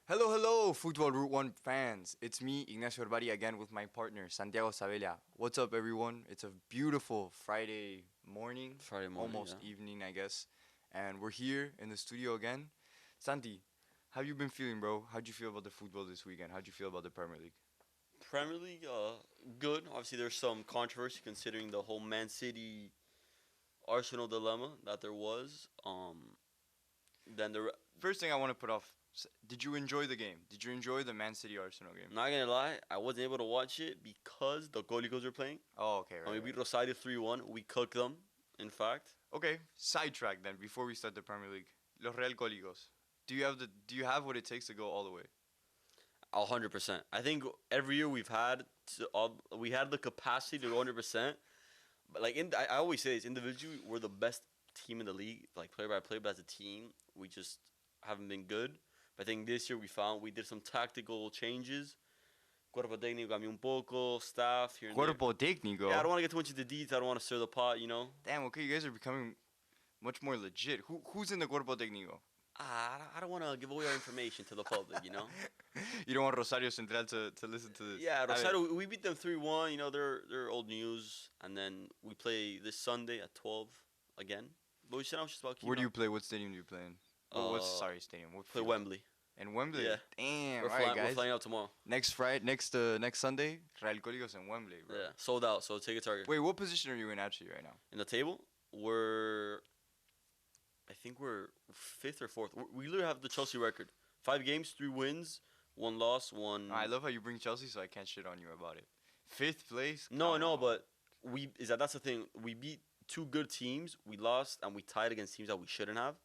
Hello, hello, FutbolRoute1 fans. It's me, Ignacio Urbari, again with my partner, Santiago Sabella. What's up, everyone? It's a beautiful Friday morning, Friday morning, almost yeah. evening, I guess. And we're here in the studio again. Santi, how you been feeling, bro? How'd you feel about the football this weekend? How'd you feel about the Premier League? Premier League, good. Obviously, there's some controversy considering the whole Man City Arsenal dilemma that there was. Then the First thing I want to put off, did you enjoy the game? Did you enjoy the Man City Arsenal game? not gonna lie, I wasn't able to watch it because the Goligos were playing. Oh, okay, And right, we right. beat Rosario 3-1. We cooked them, in fact. Okay, sidetrack then before we start the Premier League. Los Real Coligos. Do you have what it takes to go all the way? 100%. I think every year we had the capacity to go 100%. But I always say this, individually we're the best team in the league, like player by player. But as a team, we just haven't been good. But I think this year we did some tactical changes. Cuerpo técnico cambió un poco, staff here and there. Cuerpo técnico. Yeah, I don't want to get too much into details. I don't want to stir the pot. Damn, okay, you guys are becoming much more legit. Who's in the cuerpo técnico? I don't want to give away our information to the public. You don't want Rosario Central to listen to this. Yeah, I mean, Rosario, we beat them 3-1. They're old news. And then we play this Sunday at 12 again. But we said I was just about where do you play? What stadium do you play in? Sorry, stadium. What play field? Wembley. In Wembley. Yeah. Damn. We're, All right, we're guys. flying out tomorrow. Next Sunday, Real Coligos in Wembley, bro. Yeah, sold out. So tickets are Wait, what position are you in actually right now? in the table. I think we're fifth or fourth. We literally have the Chelsea record: 5 games, 3 wins, 1 loss, one. I love how you bring Chelsea, so I can't shit on you about it. Fifth place. No, Come no, on. but that's the thing. We beat two good teams. We lost and we tied against teams that we shouldn't have.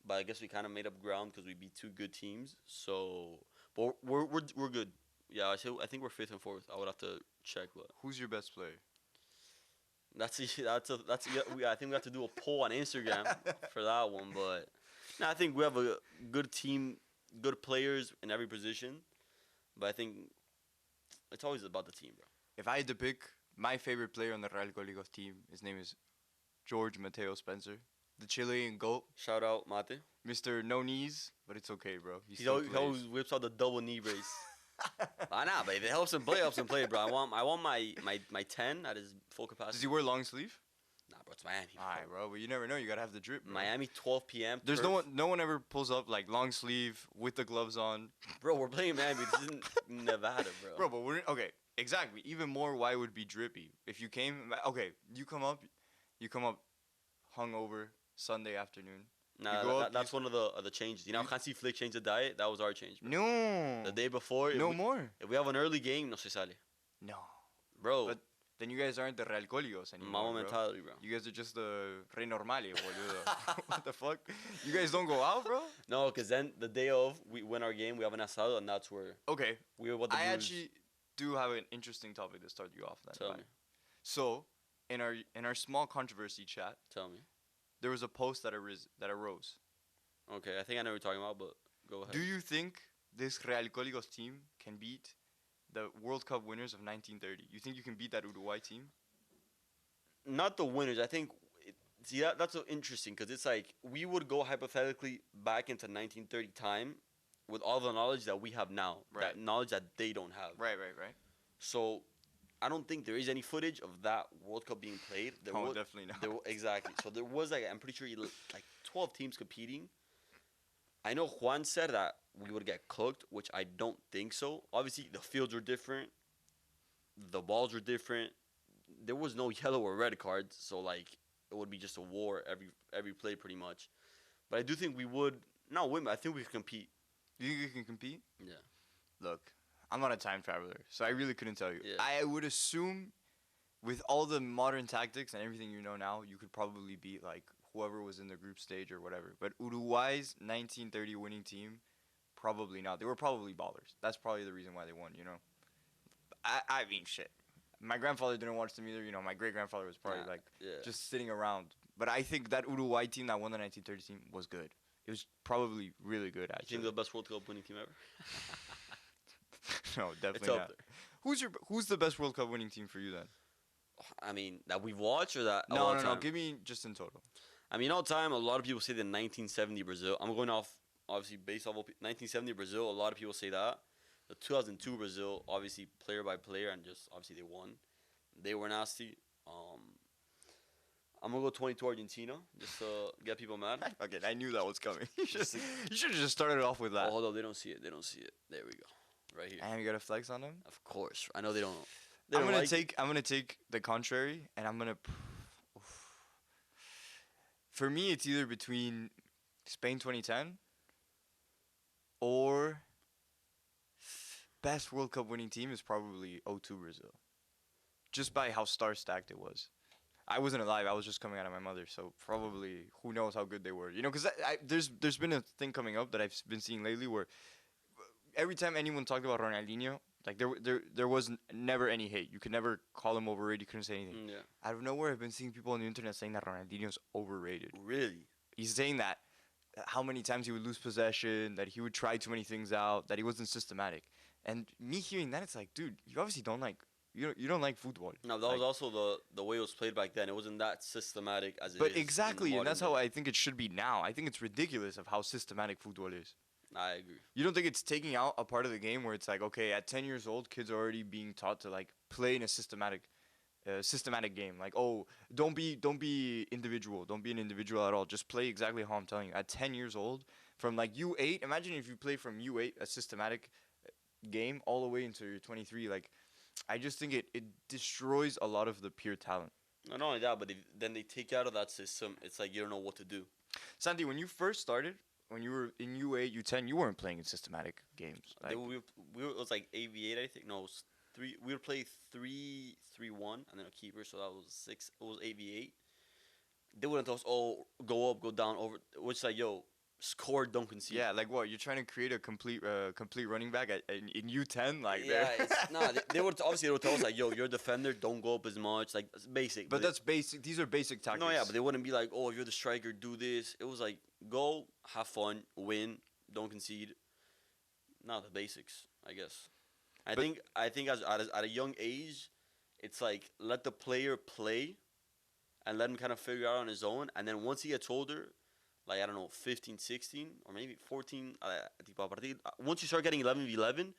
But I guess we kind of made up ground because we beat two good teams. So, but we're good. Yeah, I think we're fifth and fourth. I would have to check, but Who's your best player? I think we have to do a poll on Instagram for that one. But no, I think we have a good team, good players in every position. But I think it's always about the team, bro. If I had to pick my favorite player on the Real Coligos team, his name is George Mateo Spencer, the Chilean GOAT, Shout out Mate. Mr. No Knees, but it's okay, bro. He always whips out the double knee brace. Nah, but if it helps him play, bro. I want my 10 at his full capacity. Does he wear long sleeve? Nah, bro, it's Miami. Bro. Alright, bro, but you never know. You gotta have the drip, bro. Miami, 12 p.m. There's turf. no one ever pulls up like long sleeve with the gloves on. Bro, we're playing Miami. This isn't Nevada, bro. Bro, but we're okay. Exactly. Even more, why would be drippy? If you came, okay, you come up hungover Sunday afternoon. Nah, you go up, that's one of the changes. You know, Hansi Flick changed the diet. That was our change, bro. No. The day before, No more. if we have an early game, no se sale. No. Bro, But then you guys aren't the Real Coligos anymore. mama bro. mentality, bro. You guys are just the Rey Normale, boludo. What the fuck? You guys don't go out, bro? No, because then the day of, we win our game, we have an asado, and that's where Okay. we were what the I Blues. actually do have an interesting topic to start you off then. Tell Fine. me. So, in our small controversy chat, Tell me. there was a post that arose. Okay, I think I know what you're talking about, but go ahead. Do you think this Real Coligos team can beat the World Cup winners of 1930? You think you can beat that Uruguay team? Not the winners. I think. That's so interesting because it's like we would go hypothetically back into 1930 time with all the knowledge that we have now. Right. That knowledge that they don't have. Right. So I don't think there is any footage of that World Cup being played. Definitely not. Exactly. So there was I'm pretty sure like 12 teams competing. I know Juan said that we would get cooked, which I don't think so. Obviously, the fields were different. The balls were different. There was no yellow or red cards, so it would be just a war every play pretty much. But I do think we would not win. But I think we could compete. You think you can compete? Yeah. Look, I'm not a time traveler, so I really couldn't tell you. Yeah. I would assume, with all the modern tactics and everything you know now, you could probably beat whoever was in the group stage or whatever. But Uruguay's 1930 winning team, probably not. They were probably ballers. That's probably the reason why they won. I mean, shit. My grandfather didn't watch them either. My great grandfather was probably just sitting around. But I think that Uruguay team that won the 1930 team was good. It was probably really good, You actually. think the best World Cup winning team ever? No, definitely It's up not. there. Who's the best World Cup winning team for you then? I mean, that we've watched or that? No. Give me just in total. I mean, all time, a lot of people say the 1970 Brazil. I'm going off obviously based off of 1970 Brazil. A lot of people say that. The 2002 Brazil, obviously player by player, and just obviously they won. They were nasty. I'm gonna go 22 Argentina just to get people mad. Okay, I knew that was coming. You should Just to- have just started off with Oh, that. hold on, they don't see it. They don't see it. There we go, right here. And you gotta flex on them. Of course, I know they don't. They I'm don't gonna like it. take the contrary, and I'm gonna. For me, it's either between Spain 2010 or best World Cup winning team is probably 02 Brazil. Just by how star stacked it was. I wasn't alive. I was just coming out of my mother, so probably who knows how good they were. You know, because there's been a thing coming up that I've been seeing lately where every time anyone talked about Ronaldinho, like there was never any hate. You could never call him overrated. You couldn't say anything. Yeah, Out of nowhere, I've been seeing people on the internet saying that Ronaldinho's overrated. really. He's saying that how many times he would lose possession, that he would try too many things out, that he wasn't systematic. And me hearing that, it's like, dude, you obviously don't like you don't like football. No, that Like, was also the way it was played back then. It wasn't that systematic as it is. but in the exactly, and modern that's how day. I think it should be now. I think it's ridiculous of how systematic football is. I agree. You don't think it's taking out a part of the game where it's like, okay, at 10 years old, kids are already being taught to like play in a systematic game. Like, oh, don't be individual. Don't be an individual at all. Just play exactly how I'm telling you. At 10 years old, from like U8, imagine if you play from U8 a systematic game all the way into your 23. Like, I just think it destroys a lot of the pure talent. Not only that, but then they take you out of that system. It's like you don't know what to do. Santi, when you first started, when you were in U8, U10, you weren't playing in systematic games. Like, It was like AV8, I think. No, it was three. We would play 3-3-1, and then a keeper. So that was 6. It was AV8. They wouldn't tell us, oh, go up, go down, over. Which like, yo, score, don't concede. yeah, like what? You're trying to create a complete running back in U10, like Yeah, they're- it's nah. They would obviously they would tell us like, yo, you're a defender, don't go up as much. Like it's basic. But it- that's basic. These are basic tactics. no, yeah, but they wouldn't be like, oh, if you're the striker, do this. It was like, go, have fun, win, don't concede. No, the basics, I guess. But- I think at a young age, it's like let the player play, and let him kind of figure out on his own. And then once he gets older, like I don't know, 15, 16, or maybe 14, once you start getting 11v11,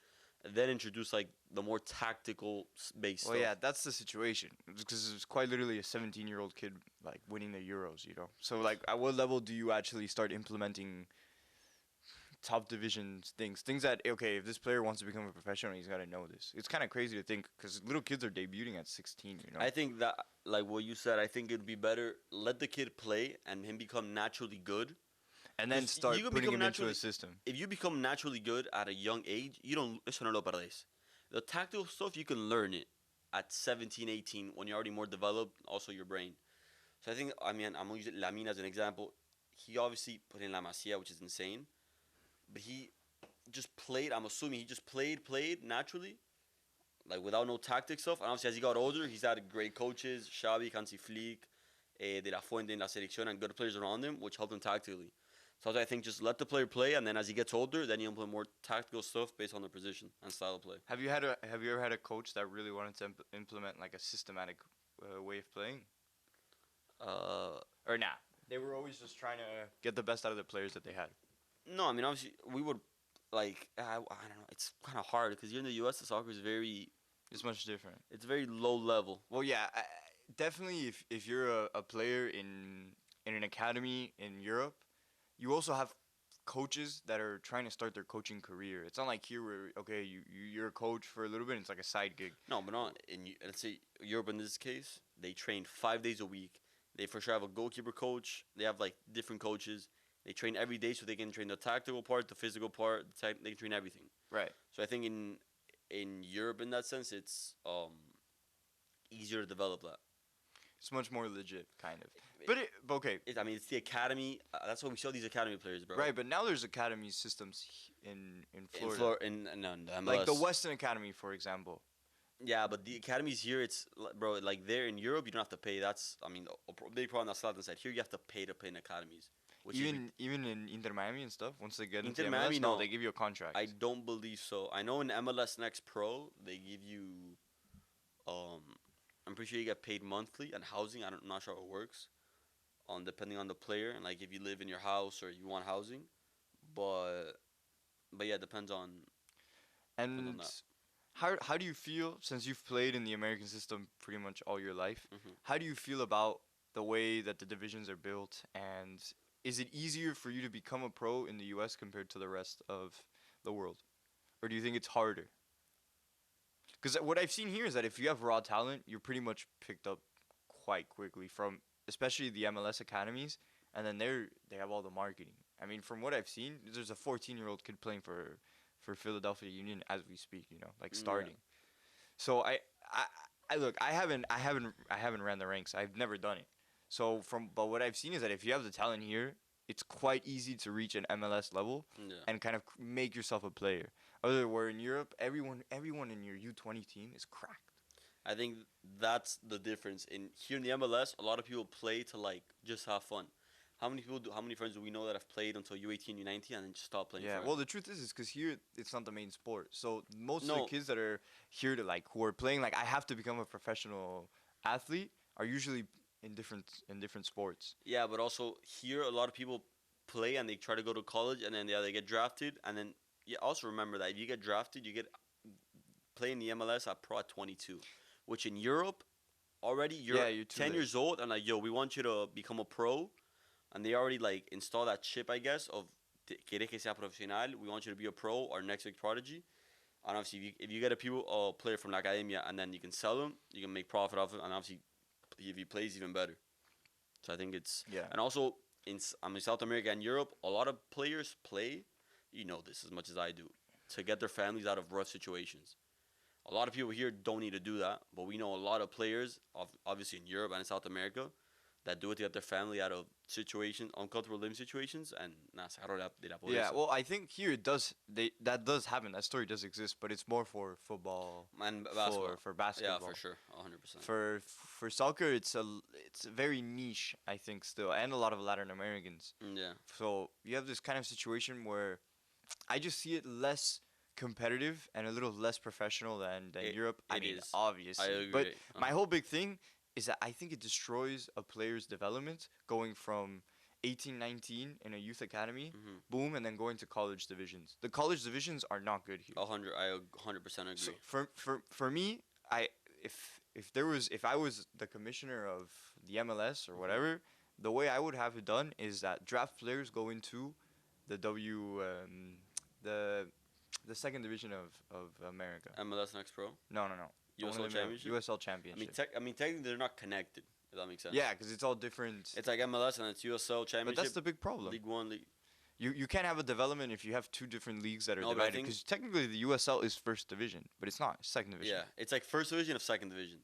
then introduce like the more tactical based Well, stuff. yeah, that's the situation. Because it's quite literally a 17-year-old kid like winning the Euros, you know. So like, at what level do you actually start implementing top divisions things that okay, if this player wants to become a professional, he's got to know this. It's kind of crazy to think because little kids are debuting at 16, you know. I think that, like what you said, I think it'd be better let the kid play and him become naturally good. And then 'cause start you can putting become him into a naturally- system. If you become naturally good at a young age, you don't. Eso no lo perdés. The tactical stuff you can learn it at 17, 18 when you're already more developed. Also your brain. So I think I'm gonna use Lamine as an example. He obviously put in La Masia, which is insane, but he just played. I'm assuming he just played naturally, like without no tactic stuff. And obviously as he got older, he's had great coaches, Xavi, Hansi Flick, De La Fuente in La Selección, and good players around him, which helped him tactically. So I think just let the player play, and then as he gets older, then you implement more tactical stuff based on the position and style of play. Have you ever had a coach that really wanted to implement like a systematic way of playing? Or nah, they were always just trying to get the best out of the players that they had. No, I mean obviously we would like I don't know. It's kind of hard because here in the U.S. the soccer is It's much different. it's very low level. Well, yeah, definitely. If you're a player in an academy in Europe, you also have coaches that are trying to start their coaching career. It's not like here where okay, you're a coach for a little bit. And it's like a side gig. No, but not let's say Europe in this case. They train 5 days a week. They for sure have a goalkeeper coach. They have like different coaches. They train every day so they can train the tactical part, the physical part. They can train everything. Right. So I think in Europe in that sense, it's easier to develop that. It's much more legit, kind of. But okay. I mean, it's the academy. That's why we show these academy players, bro. Right, but now there's academy systems in In Florida. the MLS. Like the Western Academy, for example. Yeah, but the academies here, bro. Like there in Europe, you don't have to pay. That's a big problem. That's Latin side. Here, you have to pay in academies. Which Even in Inter Miami and stuff, once they get into Inter MLS, Miami, no, no. they give you a contract. I don't believe so. I know in MLS Next Pro they give you, I'm pretty sure you get paid monthly and housing. I'm not sure how it works, depending on the player and like if you live in your house or you want housing. but yeah, depends on And that. how do you feel since you've played in the American system pretty much all your life? Hmm. How do you feel about the way that the divisions are built, and is it easier for you to become a pro in the US compared to the rest of the world? Or do you think it's harder? Cuz what I've seen here is that if you have raw talent, you're pretty much picked up quite quickly from especially the MLS academies, and then they have all the marketing. I mean, from what I've seen, there's a 14-year-old kid playing for Philadelphia Union as we speak, like Yeah, starting. So I, I look, I haven't ran the ranks. I've never done it. So but what I've seen is that if you have the talent here, it's quite easy to reach an MLS level yeah. and kind of make yourself a player. Other where in Europe, everyone in your U20 team is cracked. I think that's the difference. In here in the MLS, a lot of people play to like just have fun. How many friends do we know that have played until U18, U19 and then just stop playing Yeah, forever? well, the truth is because here it's not the main sport. So most of the No, kids that are here to like who are playing like I have to become a professional athlete are usually in different sports. yeah, but also here a lot of people play and they try to go to college and then yeah, they get drafted and then yeah, also remember that if you get drafted, you get play in the MLS at pro at 22, which in Europe already Yeah, you're you're too 10 late. years old and like yo, we want you to become a pro and they already like install that chip, I guess, of quieres que sea profesional. We want you to be a pro or next big prodigy. And obviously, if you get a player from La Academia and then you can sell him, you can make profit off him. And obviously, if he plays, even better. So I think it's Yeah. and also I mean South America and Europe, a lot of players play. You know this as much as I do to get their families out of rough situations. A lot of people here don't need to do that, but we know a lot of players, obviously in Europe and in South America, that do it to get their family out of situations, uncomfortable living situations, and sacaron de la Yeah, pobreza. well, I think here it does. That does happen. That story does exist, but it's more for football, And for basketball, for yeah, for basketball. sure, 100%. For soccer, it's very niche, I think, still, and a lot of Latin Americans. Yeah, So you have this kind of situation where I just see it less competitive and a little less professional than it Europe. I it mean, is. I obviously, but agree. my whole big thing is that I think it destroys a player's development going from 18, 19 in a youth academy, Mm-hmm. boom, and then going to college divisions. The college divisions are not good here. 100. I 100% So agree. for me, I if I was the commissioner of the MLS or Mm-hmm. whatever, the way I would have it done is that draft players go into the the the second division of America. MLS Next Pro, No. The one in USL the middle, Championship. USL I mean, Championship. technically they're not connected. If that makes sense. Yeah, because it's all different. It's like MLS and it's USL But that's Championship, the big problem. League One, League. You can't have a development if you have two different leagues that are No, but I divided. think Because technically the USL is first division, but it's not. It's second division. yeah, it's like first division of second division.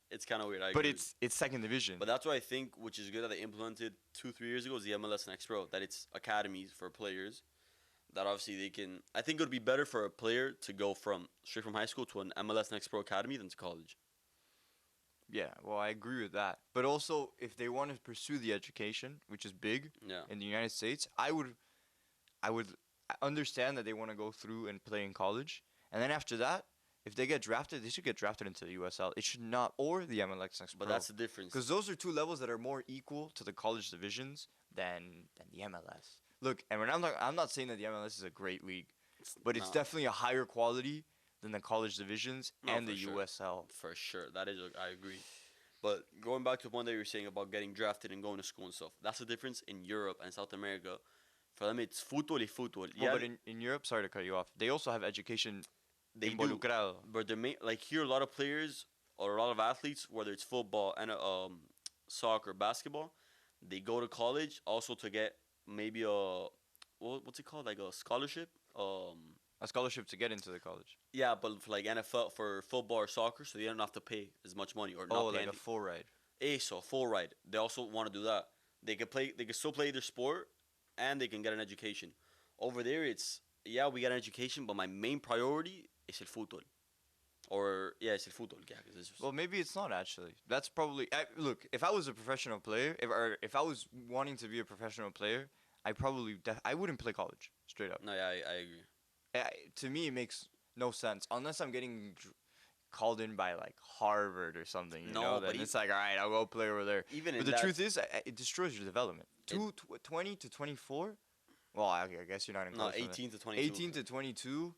It's kind of weird. I But agree. it's second division. But that's what I think, which is good that they implemented 2 3 years ago, is the MLS Next Pro. That it's academies for players. That obviously they can. I think it would be better for a player to go from straight from high school to an MLS Next Pro academy than to college. Yeah, well, I agree with that. But also, if they want to pursue the education, which is big Yeah. in the United States, I would understand that they want to go through and play in college, and then after that, if they get drafted, they should get drafted into the USL. It should not, or the MLS Next But Pro, that's the difference. because those are two levels that are more equal to the college divisions than the MLS. Look, and when I'm not saying that the MLS is a great league, but it's No, definitely a higher quality than the college divisions no, and for the sure. USL. For sure. That is, I agree. But going back to the point that you were saying about getting drafted and going to school and stuff, that's the difference in Europe and South America. For them, it's fútbol y fútbol. Well, Yeah, but in Europe, sorry to cut you off, they also have education they do. involucrado. But the main, like here, a lot of players or a lot of athletes, whether it's football and soccer, basketball, they go to college also to get maybe a what's it called, like a scholarship. A scholarship to get into the college. Yeah, but for like NFL for football or soccer, so they don't have to pay as much money or Oh, not pay like a any. full ride. So full ride. They also want to do that. They can play. They can still play their sport, and they can get an education. Over there, it's yeah, we get an education, but my main priority is el fútbol. Or yeah, it's el fútbol. Yeah, 'cause it's just, Well, maybe it's not actually. That's probably look. If I was a professional player, if I was wanting to be a professional player, I wouldn't play college straight up. no, yeah, I agree. To me, it makes no sense unless I'm getting called in by like Harvard or something. No, Then but it's like all right, I'll go play over there. even But in the that, truth is, it destroys your development. 20 to 24 Well, I guess you're not in No, college. From 18 to 22. 18 to 22,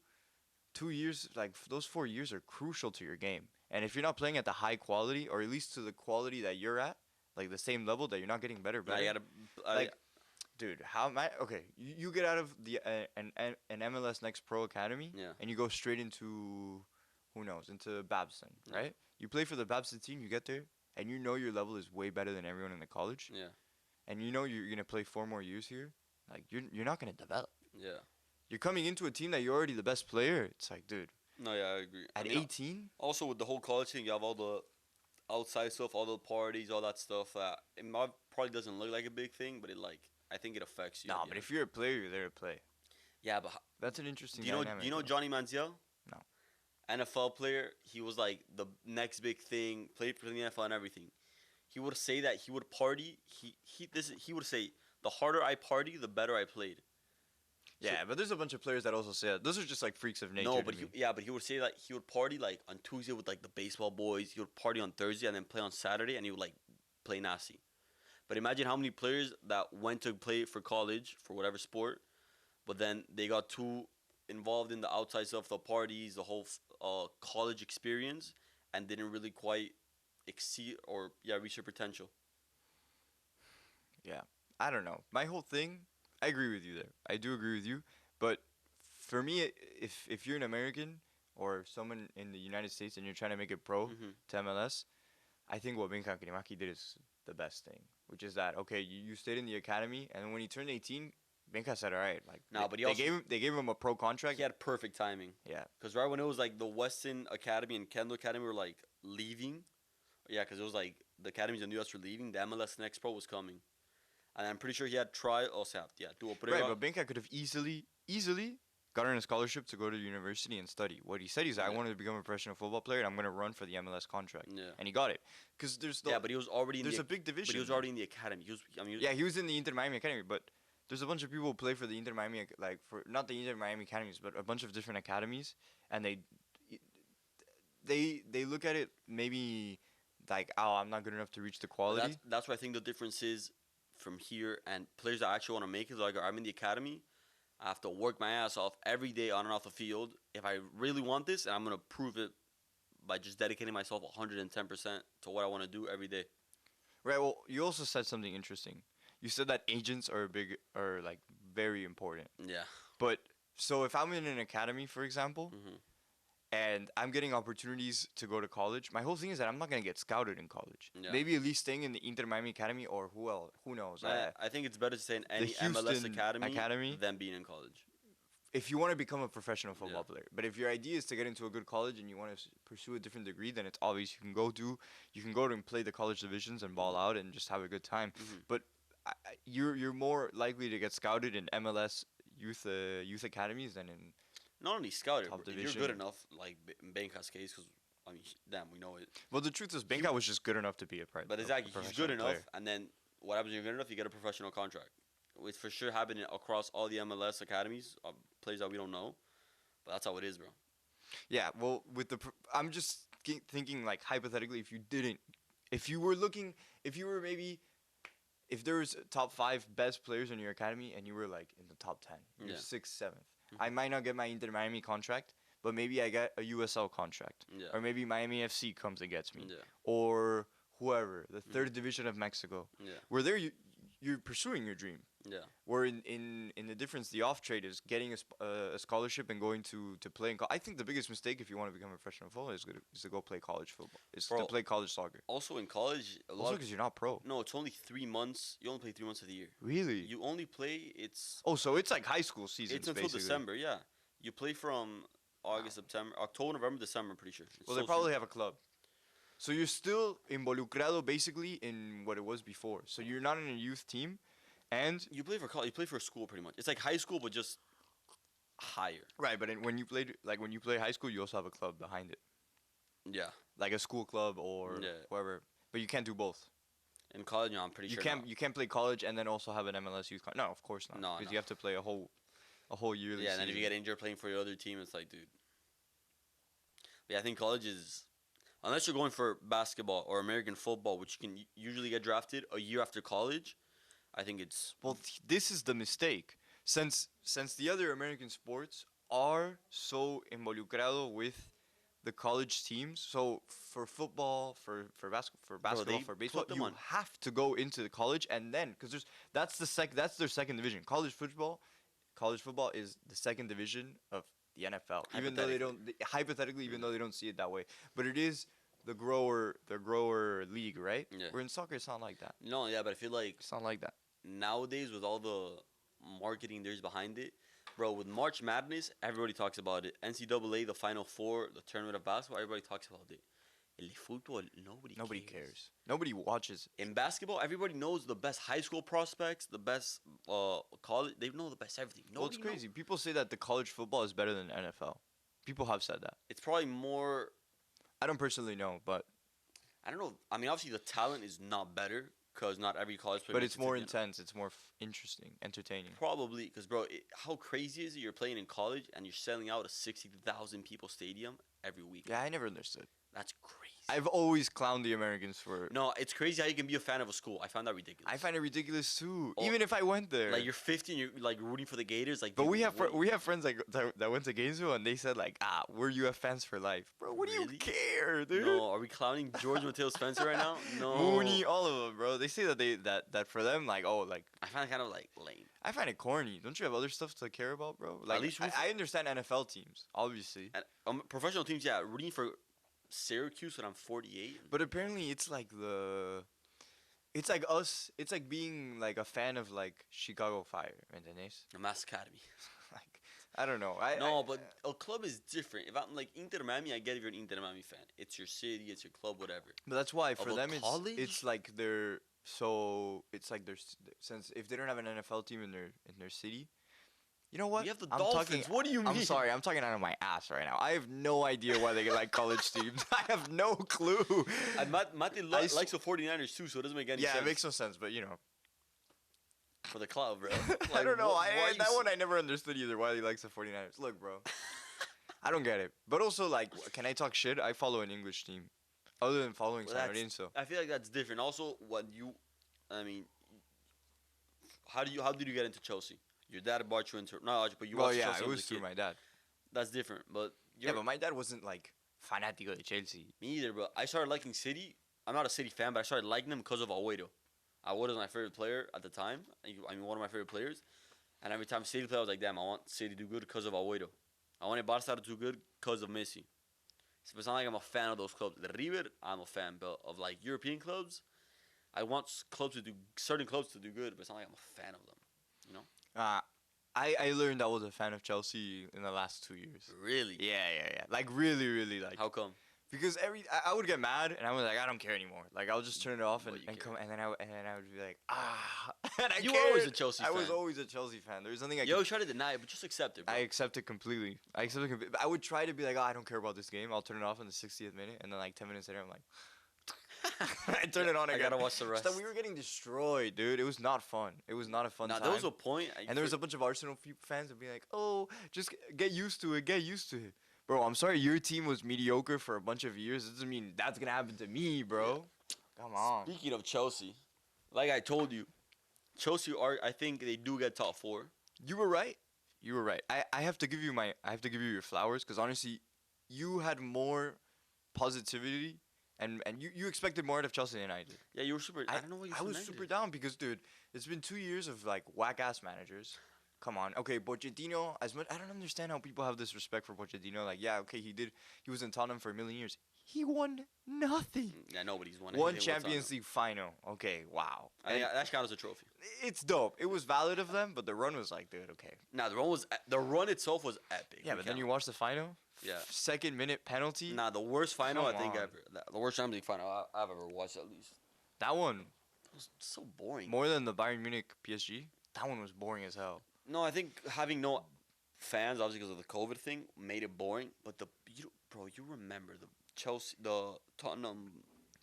2 years, like those 4 years are crucial to your game. And if you're not playing at the high quality, or at least to the quality that you're at, like the same level that you're not getting better, Now you gotta. like, dude, how am I? Okay, you get out of the an MLS Next Pro Academy, Yeah. and you go straight into, who knows, into Babson, Yeah. right? You play for the Babson team, you get there, and you know your level is way better than everyone in the college, Yeah. and you know you're gonna play 4 more years here. Like you're not gonna develop. Yeah. You're coming into a team that you're already the best player. It's like, dude, No, yeah, I agree. at I mean, 18, also with the whole college thing, you have all the outside stuff, all the parties, all that stuff. Probably doesn't look like a big thing, but I think it affects you. nah. at the But end. if you're a player, you're there to play. Yeah, but That's an interesting do you know dynamic. Do you know though. Johnny Manziel? No. NFL player. He was like the next big thing. Played for the NFL and everything. He would say that he would party. He would say the harder I party, the better I played. Yeah, but there's a bunch of players that also say that. Those are just like freaks of nature. No, to but me. he would say that he would party like on Tuesday with like the baseball boys. He would party on Thursday and then play on Saturday, and he would like play nasty. But imagine how many players that went to play for college for whatever sport, but then they got too involved in the outside stuff, the parties, the whole college experience, and didn't really quite exceed or reach their potential. Yeah, I don't know. My whole thing, I agree with you there. I do agree with you, but for me, if you're an American or someone in the United States and you're trying to make it pro Hmm. to MLS, I think what Benka Kirimaki did is the best thing, which is that okay, you stayed in the academy, and when he turned 18, Benka said, all right, like Nah, but he also they gave him a pro contract. he had perfect timing. Yeah, Because right when it was like the Weston Academy and Kendall Academy were like leaving, yeah, because it was like the academies in the U.S. were leaving, the MLS Next Pro was coming, and I'm pretty sure he had tried. Oh, yeah, do a right. But Benka could have easily gotten a scholarship to go to university and study. What he said is, I Yeah. wanted to become a professional football player, and I'm gonna run for the MLS contract, Yeah, and he got it. Because yeah, but he was already in there's the a big division. but he was already in the academy. Yeah, he was in the Inter Miami Academy, but there's a bunch of people who play for the Inter Miami, like for not the Inter Miami Academies, but a bunch of different academies, and they look at it maybe like, oh, I'm not good enough to reach the But quality. that's what I think the difference is from here and players that actually want to make it. Like I'm in the academy, I have to work my ass off every day on and off the field. If I really want this, and I'm gonna prove it by just dedicating myself 110% to what I want to do every day. Right. Well, you also said something interesting. You said that agents are like very important. Yeah. But so if I'm in an academy, for example, Hmm. and I'm getting opportunities to go to college, my whole thing is that I'm not gonna get scouted in college. Yeah. Maybe at least staying in the Inter Miami Academy, or who else? Who knows? I think it's better to stay in any MLS Houston academy than being in college. If you want to become a professional football Yeah. player. But if your idea is to get into a good college and you want to pursue a different degree, then it's obvious you can go to and play the college divisions and ball out and just have a good time. Mhm. But you're more likely to get scouted in MLS youth academies than in Not only scouted, Top if you're division. good enough, like in Benka's case, because I mean, damn, we know it. well. The truth is, Benka was just good enough to be a But exactly, he's professional good enough, player. and then what happens when you're good enough? You get a professional contract. It's for sure happening across all the MLS academies, players that we don't know. But that's how it is, bro. Yeah. Well, I'm just thinking like hypothetically, if you were looking, if you were maybe. If there was top 5 best players in your academy and you were like in the top 10, you're Yeah. 6th, 7th, Mhm. I might not get my Inter Miami contract, but maybe I get a USL contract, Yeah. or maybe Miami FC comes and gets me, Yeah. or whoever, the 3rd division of Mexico. Yeah. Where there you're pursuing your dream. Yeah. Where in the difference, the off trade is getting a scholarship and going to play in. I think the biggest mistake if you want to become a professional footballer is to go play college football. Is to Bro. play college soccer. Also in college, a Also lot. because you're not pro. No, it's only 3 months. You only play 3 months of the year. Really? You only play. Oh, so it's like high school season. It's until December. Yeah. You play from August, September, October, November, December. I'm pretty sure. It's Well, they so probably have a club. So you're still involucrado basically in what it was before. So you're not in a youth team, and You play for college. You play for a school, pretty much. It's like high school, but just higher. right. But when you play high school, you also have a club behind it, Yeah. like a school club or Yeah. whoever. But you can't do both. In college, no, I'm pretty You sure. can't not. you can't play college and then also have an MLS youth. No, of course not. No, because no. you have to play a whole yearly. Yeah, and then if you season. get injured playing for your other team, it's like, dude. But yeah, I think college is, unless you're going for basketball or American football, which you can usually get drafted a year after college. I think it's Well, this is the mistake. since the other American sports are so involucrado with the college teams. So for football, for Bro, basketball, they for baseball, put them you on. have to go into the college and then because that's their second division. College football is the second division of the NFL. Even though they Hypothetically. don't hypothetically, even Mm. though they don't see it that way, but it is the grower league, right? Yeah. Where in soccer it's not like that. No, yeah, but I feel like It's not like that. nowadays with all the marketing there's behind it, bro, with March Madness, everybody talks about it. NCAA, the Final Four, the tournament of basketball, everybody talks about it. El football, Nobody cares. Nobody watches. In basketball, everybody knows the best high school prospects, the best college. They know the best everything. Well, it's Nobody knows. crazy. People say that the college football is better than NFL. People have said that. It's probably more. I don't personally know, but I don't know. I mean, obviously the talent is not better because not every college player. but makes it's it to more the NFL. intense. It's more entertaining, entertaining. Probably because, bro, how crazy is it? You're playing in college and you're selling out a 60,000 people stadium every week. Yeah, I never understood. That's crazy. I've always clowned the Americans for. No, it's crazy how you can be a fan of a school. I find that ridiculous. I find it ridiculous too. Oh, Even if I went there. Like you're 50 and you're like rooting for the Gators. Like, But dude, we have what- we have friends that went to Gainesville and they said like we're UF fans for life, bro. What do Really? you care, dude? No, are we clowning George Mateo Spencer right now? No. Mooney, all of them, bro. They say that that for them like like I find it kind of like lame. I find it corny. Don't you have other stuff to care about, bro? Like least root I understand NFL teams, obviously, And professional teams, yeah, rooting for Syracuse when I'm 48. but apparently it's like it's like us. It's like being like a fan of like Chicago Fire, ¿entendés? The Mass Academy. Like I don't know. But a club is different. If I'm like Inter Miami, I get if you're an Inter Miami fan. It's your city, it's your club, whatever. But that's why for a them college? it's like they're so it's like since if they don't have an NFL team in their city, you know what? You have the I'm Dolphins. What do you I'm mean? sorry, I'm talking out of my ass right now. I have no idea why they get like college teams. I have no clue. And Mate likes the 49ers too, so it doesn't make any Yeah, sense. it makes no sense, but you know, For the club, bro. I Like, don't know. why are you That one I never understood either. Why he likes the 49ers. Look, bro, I don't get it. But also, like, can I talk shit? I follow an English team, other than following Well, San that's- Lorenzo. I feel like that's different. Also, I mean, how did you get into Chelsea? Your dad brought you into but you Well, watched yeah, Chelsea it when was a through kid. my dad. That's different, but Yeah, but my dad wasn't like fanático de Chelsea. me either. But I started liking City. I'm not a City fan, but I started liking them because of Agüero. Agüero was my favorite player at the time. I mean, one of my favorite players. And every time City played, I was like, damn, I want City to do good because of Agüero. I wanted Barca to do good because of Messi. So it's not like I'm a fan of those clubs. The River, I'm a fan, but of like European clubs, I want certain clubs to do good, but it's not like I'm a fan of them. You know? I learned I was a fan of Chelsea in the last 2 years. Really? Yeah. Like really, really like. How come? Because I would get mad and I was like I don't care anymore. Like I'll just turn it off But and, you and care. come and then I would be like and I You were always cared. a Chelsea I was fan. always a Chelsea fan. There's nothing I You always try to deny it, but just accept it, bro. I accept it completely. I would try to be like, I don't care about this game. I'll turn it off in the 60th minute, and then like 10 minutes later, I'm like, I turn it on I again. gotta watch the Just rest. that we were getting destroyed, dude. It was not fun. It was not a fun Now, time. there was a point. And there was a bunch of Arsenal fans that be like, "Oh, just get used to it. Get used to it." Bro, I'm sorry your team was mediocre for a bunch of years. It doesn't mean that's gonna happen to me, bro. Come on. Speaking of Chelsea, like I told you, Chelsea I think they do get top four. You were right. You were right. I have to give you your flowers because honestly, you had more positivity and you expected more out of Chelsea than I did. Yeah, you were super. I don't know why you. I was super down because dude, it's been 2 years of like whack ass managers. Come on, okay, Pochettino. As much I don't understand how people have this respect for Pochettino. Like, yeah, okay, he was in Tottenham for a million years. He won nothing. Yeah, nobody's won. One anything with Champions Tottenham. League final. Okay, wow. I think And that counts as a trophy. it's dope. It was valid of them, but the run was like, dude, okay. Nah, the run itself was epic. Yeah, We but then count. you watch the final. Yeah. Second minute penalty. Nah, the worst final Come I think on. ever. The worst Champions League final I've ever watched at least. That one It was so boring. more than the Bayern Munich PSG. That one was boring as hell. No, I think having no fans, obviously because of the COVID thing, made it boring. But you remember the Chelsea, the Tottenham.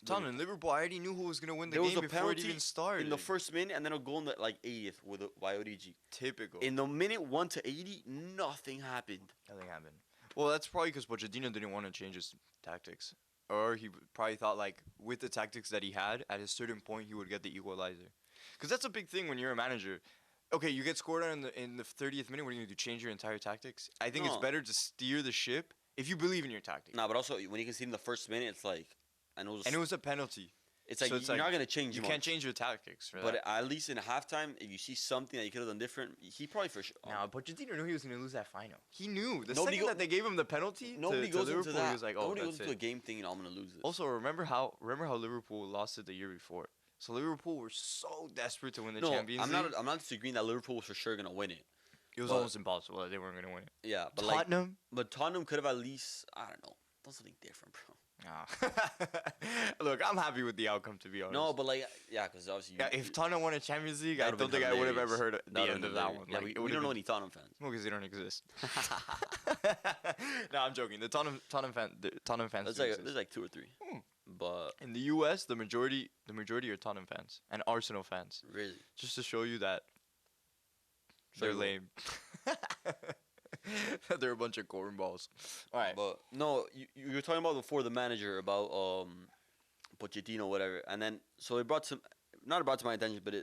Tottenham, Liverpool. I already knew who was gonna win the There was game a before it penalty even started. in the first minute, and then a goal in the 80th with by Origi. Typical. In the minute 1 to 80, nothing happened. Nothing happened. Well, that's probably because Pochettino didn't want to change his tactics, or he probably thought like with the tactics that he had, at a certain point he would get the equalizer. Because that's a big thing when you're a manager. okay, you get scored on in the 30th minute. What are you gonna do? Change your entire tactics? I think it's No, better to steer the ship if you believe in your tactic. nah, but also when you can see in the first minute, it's like, I know And it was a penalty, it's like so it's you're like not gonna change you much. can't change your tactics for But that. at least in halftime, if you see something that you could have done different, he probably for sure. Now, Pochettino knew he was gonna lose that final. He knew the Nobody second go- that they gave him the penalty Nobody to goes Liverpool, into that. he was like, "Oh, Nobody goes that's into a it." game thinking I'm gonna lose this. Also, remember how Liverpool lost it the year before. So Liverpool were so desperate to win the no, Champions I'm League. not. I'm not disagreeing that Liverpool was for sure gonna win it. It was but- almost impossible that they weren't gonna win it. Yeah, but like, Tottenham. but Tottenham could have at least, I don't know, done something different, bro. Look, I'm happy with the outcome, to be honest. No, but like, yeah, because obviously, Yeah, if Tottenham won a Champions League, That I would've don't been think I would have ever hilarious. heard the end of that one. Yeah, Like, we it don't would've know been- any Tottenham fans. Well, because they don't exist. No, I'm joking. The Tottenham fans There's do like exist. there's like 2 or 3, but In the U.S., the majority are Tottenham fans and Arsenal fans. really, Just to show you that Show they're you what? lame. They're a bunch of cornballs. All right. but no, you were talking about before the manager about Pochettino, whatever, and then so it brought some, not brought to my attention, but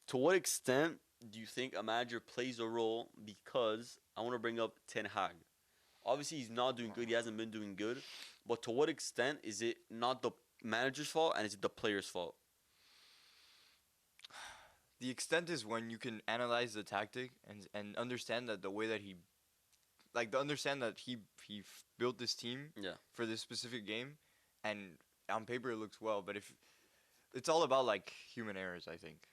to what extent do you think a manager plays a role? Because I want to bring up Ten Hag. Obviously, he's not doing good. He hasn't been doing good. But to what extent is it not the manager's fault and is it the player's fault? The extent is when you can analyze the tactic and understand that the way that he, like, understand that he built this team Yeah. for this specific game, and on paper it looks well, but if it's all about like human errors, I think.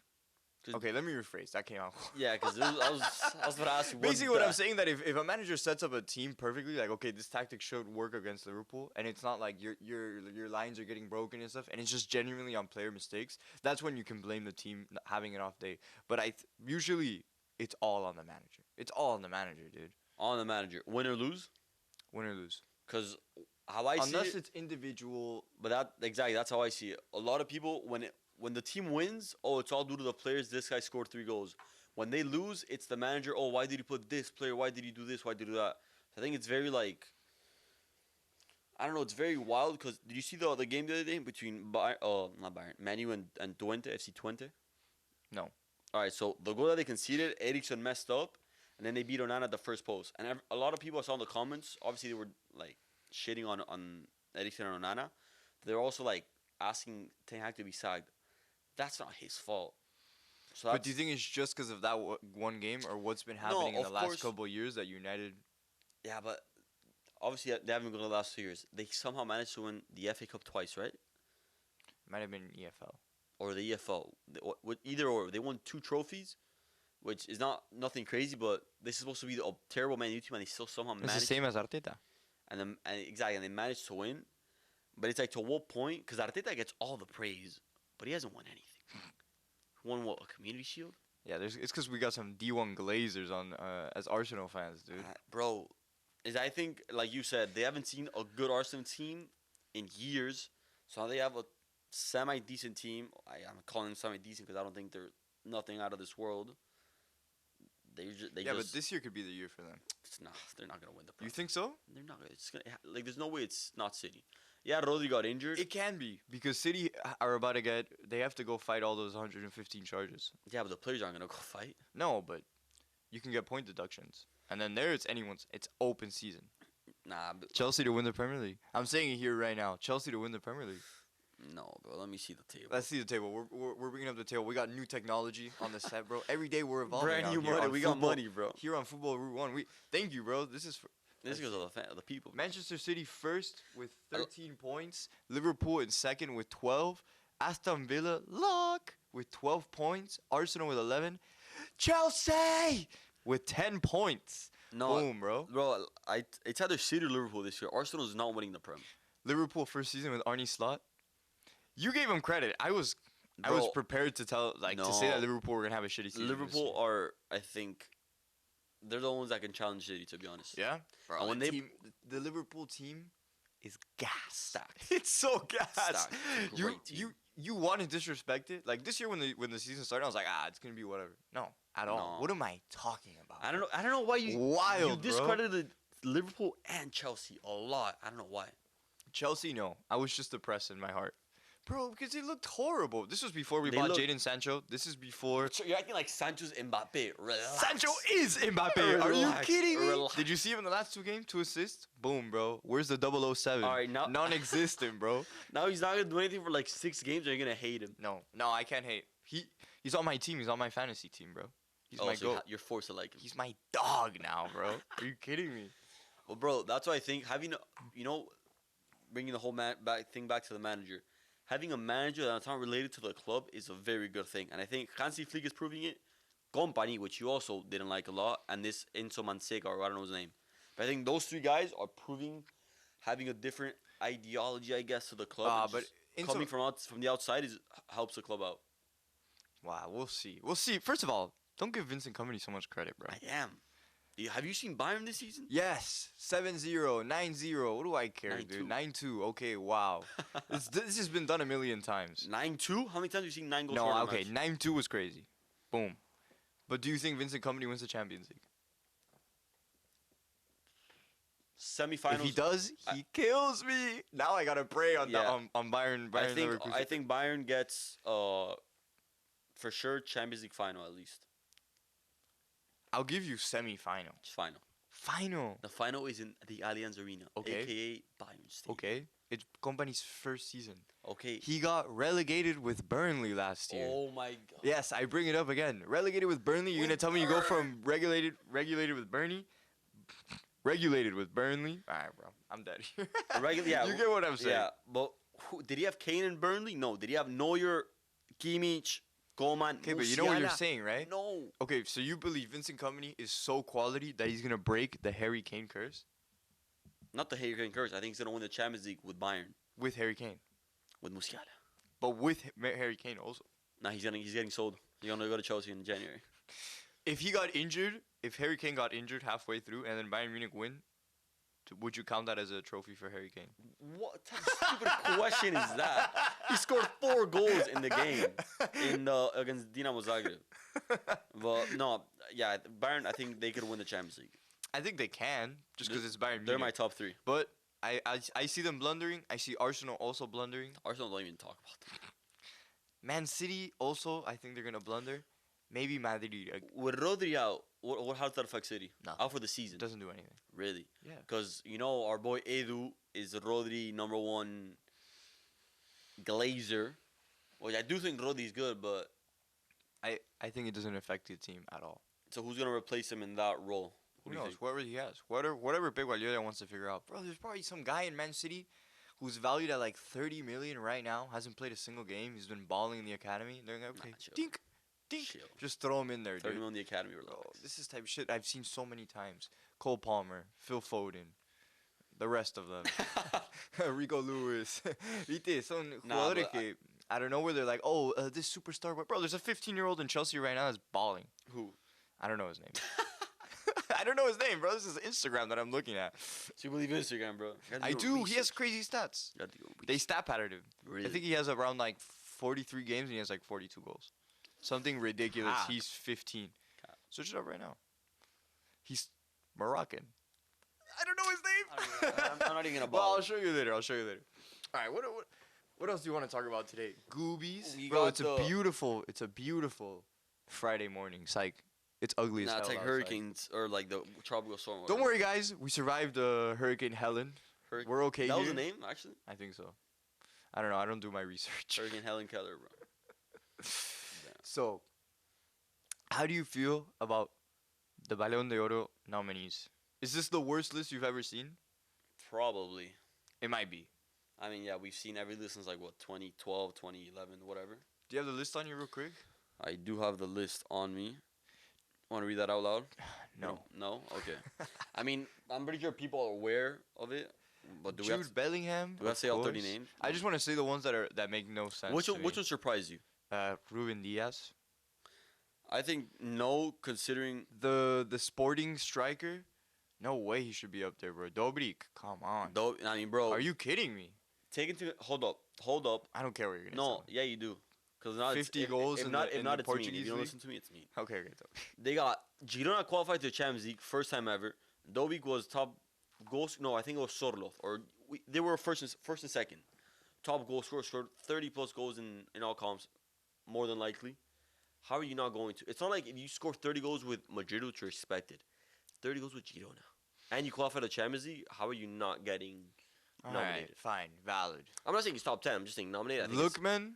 'Cause- Okay, let me rephrase. That came out. Yeah, because I was about to ask you. Basically, what I'm saying that if a manager sets up a team perfectly, like, okay, this tactic should work against Liverpool, and it's not like your lines are getting broken and stuff, and it's just genuinely on player mistakes, that's when you can blame the team having an off day. But usually it's all on the manager. It's all on the manager, dude. on the manager, win or lose, Win or lose. because how I see Unless it, it's individual. but that's how I see it. A lot of people when the team wins, oh, it's all due to the players. This guy scored 3 goals. When they lose, it's the manager. Oh, why did he put this player? Why did he do this? Why did he do that? I think it's very like, I don't know. It's very wild because did you see the game the other day between not Bayern, Manu and Twente, FC Twente? No. All right, so the goal that they conceded, Eriksson messed up, and then they beat Onana at the first post. And a lot of people I saw in the comments, obviously they were like shitting on Eriksson and Onana. But they were also like asking Ten Hag to be sacked. That's not his fault. So But do you think it's just because of that one game, or what's been happening in the of last course. couple of years that United? Yeah, but obviously they haven't been good the last 2 years. They somehow managed to win the FA Cup twice, right? Might have been EFL. Or the EFL. Either or. They won 2 trophies, which is nothing crazy, but this is supposed to be a terrible Man U team, and they still somehow It's the managed. same as Arteta. And exactly, and they managed to win. But it's like, to what point? Because Arteta gets all the praise, but he hasn't won anything. Won what? A Community Shield? Yeah, it's because we got some D1 Glazers on as Arsenal fans, dude. Bro, I think, like you said, they haven't seen a good Arsenal team in years. So now they have a semi-decent team. I'm calling them semi-decent because I don't think they're nothing out of this world. But this year could be the year for them. They're not gonna win the. You think so? They're not gonna. It's gonna like. There's no way it's not City. Yeah, Rodri got injured. It can be because City are about to get. They have to go fight all those 115 charges. Yeah, but the players aren't gonna go fight. No, but you can get point deductions, and then there it's anyone's. It's open season. Nah, but Chelsea to win the Premier League. I'm saying it here right now. Chelsea to win the Premier League. no, bro. Let me see the table. Let's see the table. We're bringing up the table. We got new technology on the set, bro. Every day we're evolving. Brand out new here money. on We got football- money, bro. Here on Football Route 1. Thank you, bro. This is for This goes to the people. Manchester City first with 13 points. Liverpool in second with 12. Aston Villa lock with 12 points. Arsenal with 11. Chelsea with 10 points. No, Boom, bro. bro. It's either City or Liverpool this year. Arsenal is not winning the Prem. Liverpool first season with Arne Slot. You gave him credit. I was Bro, prepared to to say that Liverpool were gonna have a shitty season. Liverpool are, I think, they're the ones that can challenge City. To be honest. Yeah. Bro, And when the Liverpool team is gassed. Stacked. It's so gassed. Stacked. It's a You great team. you want to disrespect it? Like this year when the season started, I was like, it's gonna be whatever. No, at all. No. What am I talking about? I don't know why you Wild, bro. discredited Liverpool and Chelsea a lot. I don't know why. Chelsea, no. I was just depressed in my heart. Bro, because he looked horrible. This was before we They bought look- Jadon Sancho. This is before. So you're acting like Sancho's Mbappe. Relax. Sancho is Mbappe. Are you Relax, kidding me? relax. Did you see him in the last 2 games? 2 assists? Boom, bro. Where's the 007? All right, now- Non-existent, bro. Now he's not gonna do anything for like 6 games, and you're gonna hate him. No, I can't hate. He's on my team. He's on my fantasy team, bro. He's my so goat. you're forced to like him. He's my dog now, bro. Are you kidding me? Well, bro, that's why I think having bringing the whole back to the manager. Having a manager that's not related to the club is a very good thing. And I think Hansi Flick is proving it. Company, which you also didn't like a lot, and this Enzo Mansega, or I don't know his name. But I think those 3 guys are proving having a different ideology, I guess, to the club. But coming from the outside helps the club out. Wow, we'll see. We'll see. First of all, don't give Vincent Kompany so much credit, bro. I am. Have you seen Bayern this season? Yes, 7-0, 9-0. What do I care, 9-2. dude? 9-2. Okay, wow. this has been done a million times. 9-2? How many times have you seen 9 goals? No, scored in a okay, match? 9-2 was crazy. Boom. But do you think Vincent Kompany wins the Champions League? Semifinals. If he does, he kills me. Now I gotta pray on Yeah. on Bayern. Bayern I think Bayern gets for sure Champions League final at least. I'll give you semi-final. It's final. Final. The final is in the Allianz Arena, Okay. aka Bayern Stadium. Okay. It's Kompany's first season. Okay. He got relegated with Burnley last year. Oh my god. Yes, I bring it up again. Relegated with Burnley. You're gonna tell me you go from regulated with Burnley, regulated with Burnley. All right, bro. I'm dead. Yeah, You get what I'm saying? Yeah, but did he have Kane in Burnley? No. Did he have Neuer, Kimmich, Coman? Okay, but you know what you're Musiala? saying, right? No. Okay, so you believe Vincent Kompany is so quality that he's gonna break the Harry Kane curse Not the Harry Kane curse. I think he's gonna win the Champions League with Bayern, with Harry Kane, with Musiala. but with Harry Kane also. Nah, he's getting sold. He's gonna go to Chelsea in January. If he got injured, if Harry Kane got injured halfway through, and then Bayern Munich win, would you count that as a trophy for Harry Kane? What type of stupid question is that? He scored 4 goals in the game against Dinamo Zagreb. But no, yeah, Bayern. I think they could win the Champions League. I think they can, just because it's Bayern Munich. They're my top 3. But I see them blundering. I see Arsenal also blundering. Arsenal don't even talk about them. Man City also, I think they're gonna blunder. Maybe Madrid. With Rodri out, how does that affect City? Nothing. Out for the season. Doesn't do anything. Really? Yeah. Because, our boy Edu is Rodri #1 glazer. Well, I do think Rodri's good, but... I think it doesn't affect the team at all. So who's going to replace him in that role? Who do you knows? think? Whoever he has. Whatever Big Guardiola wants to figure out. Bro, there's probably some guy in Man City who's valued at like 30 million right now. Hasn't played a single game. He's been balling in the academy. They're like, okay, chill. dink, dink. Chill. Just throw him in there, 30 dude. million in the academy. Bro, Relax. this is type of shit I've seen so many times. Cole Palmer, Phil Foden, the rest of them. Rico Lewis. Viste, son Nah, jugadores but que out of nowhere they're like, oh, this superstar. But bro, there's a 15-year-old in Chelsea right now that's balling. Who? I don't know his name. I don't know his name, bro. This is Instagram that I'm looking at. So you believe Instagram, bro? I do. He has crazy stats. They stat patterned him. Really? I think he has around like 43 games and he has like 42 goals. Something ridiculous. Cap. He's 15. Cap. Search it up right now. He's Moroccan. I don't know his name. I'm not even gonna Well, I'll bother. show you later. All right. What else do you want to talk about today? Goobies. We Bro, got it's a beautiful Friday morning. Psych. It's ugly as Nah, hell. it's like outside. hurricanes or like the tropical storm. Don't worry, guys. We survived Hurricane Helen. We're okay That here. was the name, actually? I think so. I don't know. I don't do my research. Hurricane Helen Keller, bro. So, how do you feel about the Balón de Oro nominees? Is this the worst list you've ever seen? Probably. It might be. I mean, yeah, we've seen every list since like, 2012, 2011, whatever. Do you have the list on you real quick? I do have the list on me. Want to read that out loud? No. No? Okay. I mean, I'm pretty sure people are aware of it. But do we have Jude Bellingham. do we have to say all 30 course. names? I just want to say the ones that make no sense. Which to one, me. which one surprised you? Ruben Diaz. I think no, considering The sporting striker. No way he should be up there, bro. Dobrik, come on. though. I mean, bro. Are you kidding me? take into hold up? I don't care what you're gonna No, tell me. yeah, you do. Because not 50 goals If in not, the- if in not, the it's mean. If Portuguese you don't league? listen to me, it's mean. Okay, tell me. They got Girona qualified to the Champions League first time ever. Dobik was top goals. No, I think it was Sorloth, or they were first and second. top goal scorer, scored 30 plus goals in all comps, more than likely. How are you not going to? It's not like if you score 30 goals with Madrid, which are expected. 30 goals with Girona. And you qualify the Champions League, how are you not getting nominated? Alright, fine, valid. I'm not saying he's top 10. I'm just saying nominated. I think Lookman,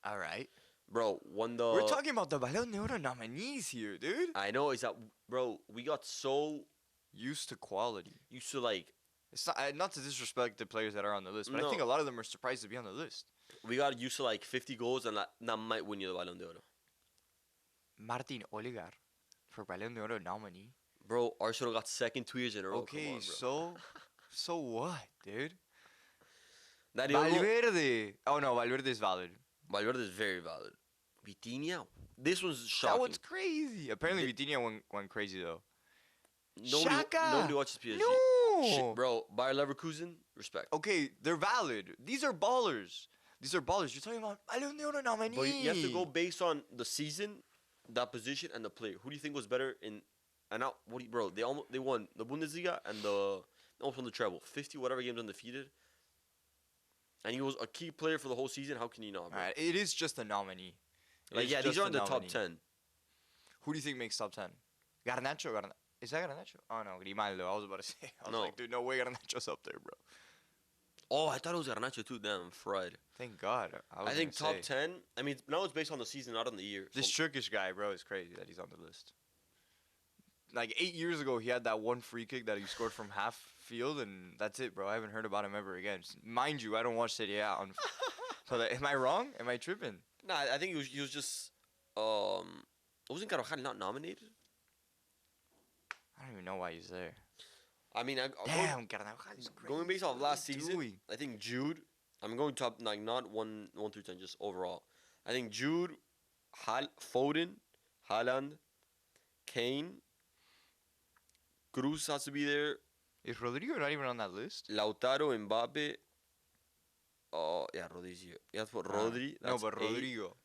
alright. bro, won the... We're talking about the Ballon d'Or nominees here, dude. I know, is that... Bro, we got so Used to quality. used to, like... It's not to disrespect the players that are on the list, but I No. think a lot of them are surprised to be on the list. We got used to, like, 50 goals, and that might win you the Ballon d'Or. Martin Odegaard for Ballon d'Or nominee. Bro, Arsenal got second 2 years in a row. Okay, Come on, bro. so what, dude? That Diogo, Valverde. Oh no, Valverde is valid. Valverde is very valid. Vitinha, this one's shocking. That one's crazy. Apparently, Vitinha went crazy though. Nobody watches PSG. No. Shit, bro, Bayer Leverkusen, respect. Okay, they're valid. These are ballers. You're talking about Ballon d'Or nominee. But you have to go based on the season, that position, and the player. Who do you think was better in? And now, bro? They won the Bundesliga and almost won the treble. 50 whatever games undefeated. And he was a key player for the whole season. How can you not, bro? Alright, it is just a nominee. Like, yeah, these are in the top 10. Who do you think makes top 10? Garnacho? Is that Garnacho? Oh no, Grimaldo. I was about to say. I was No. like, dude, no way Garnacho's up there, bro. Oh, I thought it was Garnacho too. Damn, I'm fried. Thank God. I think top 10. I mean, now it's based on the season, not on the year. This So, Turkish guy, bro, is crazy that he's on the list. Like 8 years ago, he had that one free kick that he scored from half field, and that's it, bro. I haven't heard about him ever again. Mind you, I don't watch Serie A. So am I wrong? Am I tripping? nah, I think he was just. Wasn't Carvajal not nominated? I don't even know why he's there. I mean, Damn, Carvajal is crazy. going based off last What are you season, doing? I think Jude. I'm going top, like not one through 10, just overall. I think Jude, Foden, Haaland, Kane, Cruz has to be there. Is Rodrigo not even on that list? Lautaro, Mbappe. Oh yeah, Rodri's here. You have to put Rodri. No, That's but 8. Rodrigo.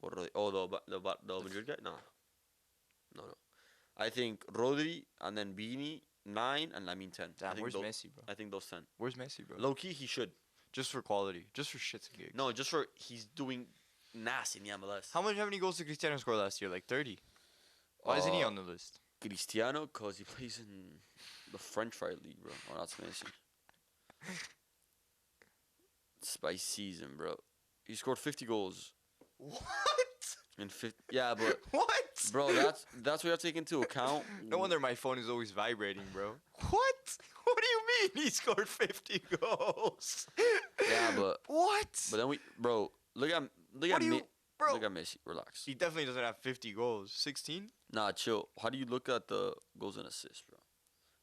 Or the Madrid guy? No. I think Rodri and then Beanie 9 and Lamine 10. I Damn, think where's those, Messi, bro? I think those 10. Where's Messi, bro? Low key, he should. Just for quality. Just for shits and gigs. No, just for he's doing nasty in the MLS. How many goals did Cristiano score last year? Like 30? Why isn't he on the list? Cristiano, cause he plays in the French Fire League, bro. Oh, that's Messi. It's by season, bro. He scored 50 goals What? in 50. Yeah, but What? bro, that's what you have to take into account. No wonder my phone is always vibrating, bro. What? What do you mean he scored 50 goals? Yeah, but What? then bro, look at What do you... Bro, look at Messi. Relax. he definitely doesn't have 50 goals. 16? Nah, chill. How do you look at the goals and assists, bro?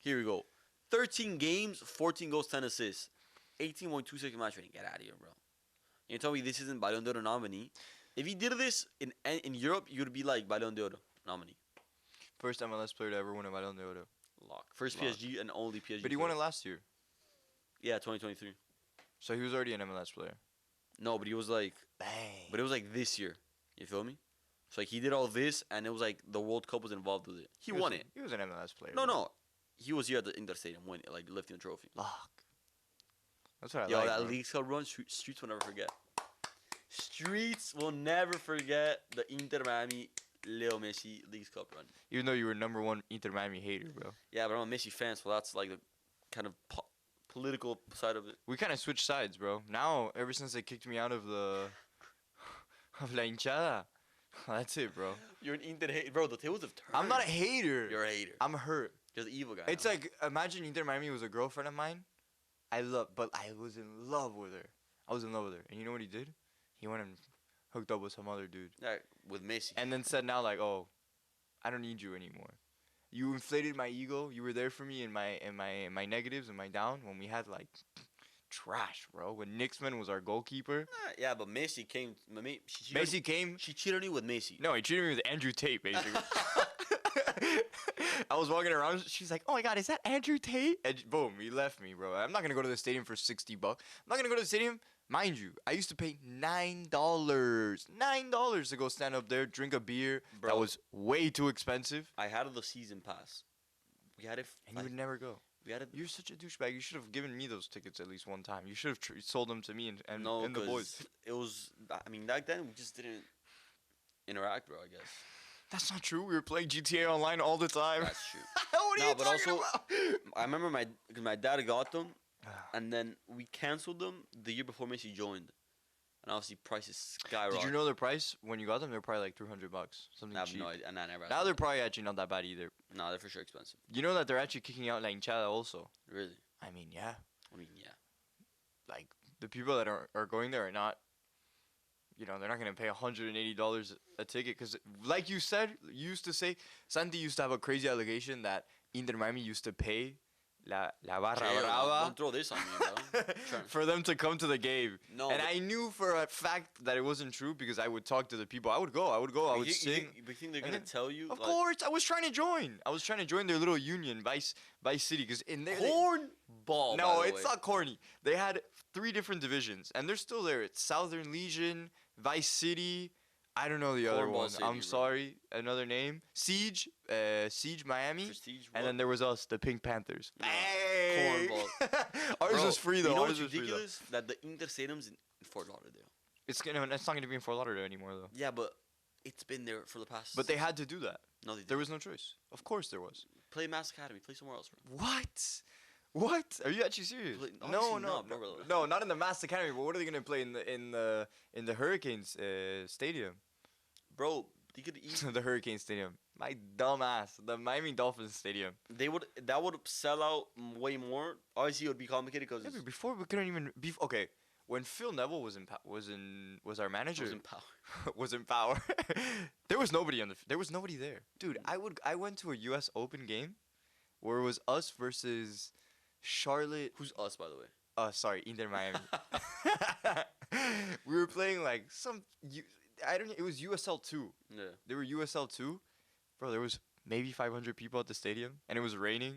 Here we go. 13 games, 14 goals, 10 assists. 18.26 match rating. Get out of here, bro. You tell me this isn't Ballon d'Or nominee? If he did this in Europe, you'd be like Ballon d'Or nominee. First MLS player to ever win a Ballon d'Or. Lock. First Lock. PSG and only PSG. But he won it last year. Yeah, 2023. So he was already an MLS player. No, but he was like, Bang. but it was like this year. You feel me? So like he did all this, and it was like the World Cup was involved with it. He won it. He was an MLS player. No, bro. no, he was here at the Inter Stadium winning, like lifting the trophy. Lock. That's what I Yo, like, that bro. League Cup run, Streets will never forget. Streets will never forget the Inter Miami Leo Messi League Cup run. Even though you were number one Inter Miami hater, bro. Yeah, but I'm a Messi fan, so that's like the kind of political side of it. We kind of switched sides, bro. Now, ever since they kicked me out of the... of La Hinchada. That's it, bro. You're an Inter hater. Bro, the tables have turned. I'm not a hater. You're a hater. I'm hurt. You're the evil guy. It's now. like, imagine Inter Miami was a girlfriend of mine. But I was in love with her. And you know what he did? He went and hooked up with some other dude. Yeah, with Messi. And then said now, like, oh, I don't need you anymore. You inflated my ego. You were there for me in my negatives and my down when we had, like, trash, bro. When Nixman was our goalkeeper. Yeah, but Messi came. Messi came. She cheated on you with Messi. No, he treated me with Andrew Tate, basically. I was walking around. She's like, "Oh my God, is that Andrew Tate?" And boom, he left me, bro. I'm not gonna go to the stadium for $60. I'm not gonna go to the stadium. Mind you, I used to pay $9 to go stand up there, drink a beer. Bro. That was way too expensive, I had the season pass. We had it. and you would never go. We had to. You're such a douchebag. You should have given me those tickets at least one time. You should have sold them to me No, and the boys. because it was. I mean, back then we just didn't interact, bro. I guess That's not true. We were playing GTA Online all the time. that's true. What are No, you but talking also, about? I remember because my dad got them, and then we canceled them the year before Messi joined, and obviously prices skyrocketed. Did you know the price when you got them? They're probably like $300, something I have cheap. no idea, and I never. Now they're probably actually not that bad either. No, they're for sure expensive. You know that they're actually kicking out La Hinchada also. Really? I mean, yeah. I mean, yeah. Like the people that are going there are not. You know, they're not gonna pay $180 a ticket because, like you said, you used to say Santi used to have a crazy allegation that Inter Miami used to pay la barra Chill, brava don't throw this on me, bro. for them to come to the game. No, And but- I knew for a fact that it wasn't true because I would talk to the people. I would go. I would you sing. think they're and gonna then- tell you? Of like, course, I was trying to join. I was trying to join their little union, Vice City, because in there. Corn ball. No, by the it's way. not corny. They had 3 different divisions, and they're still there. It's Southern Legion, Vice City. I don't know the other Cornball one. City, I'm bro. sorry. Another name. Siege. Siege Miami. Prestige. And then there was us, the Pink Panthers. No, Hey! cornball. Ours Bro, was free though. You know Ours what's was free though. ridiculous? That the Inter Stadium's in Fort Lauderdale. It's not gonna be in Fort Lauderdale anymore though. Yeah, but it's been there for the past. But they had to do that. No, they didn't. There was no choice. Of course there was. Play Mass Academy. Play somewhere else, bro. What? What? Are you actually serious? No, Obviously no, not, bro. no, not in the Mass Academy. But what are they gonna play in the Hurricanes stadium? Bro, they could eat. The Hurricane Stadium. My dumb ass. The Miami Dolphins Stadium. That would sell out way more. Obviously, it would be complicated because Yeah, but before we couldn't even be okay. When Phil Neville was our manager, was in power. was in power. There was nobody there was nobody there. Dude, I went to a US Open game where it was us versus Charlotte. Who's us, by the way? Sorry, Inter Miami. We were playing like it was USL 2. Yeah. They were USL 2. Bro, there was maybe 500 people at the stadium and it was raining.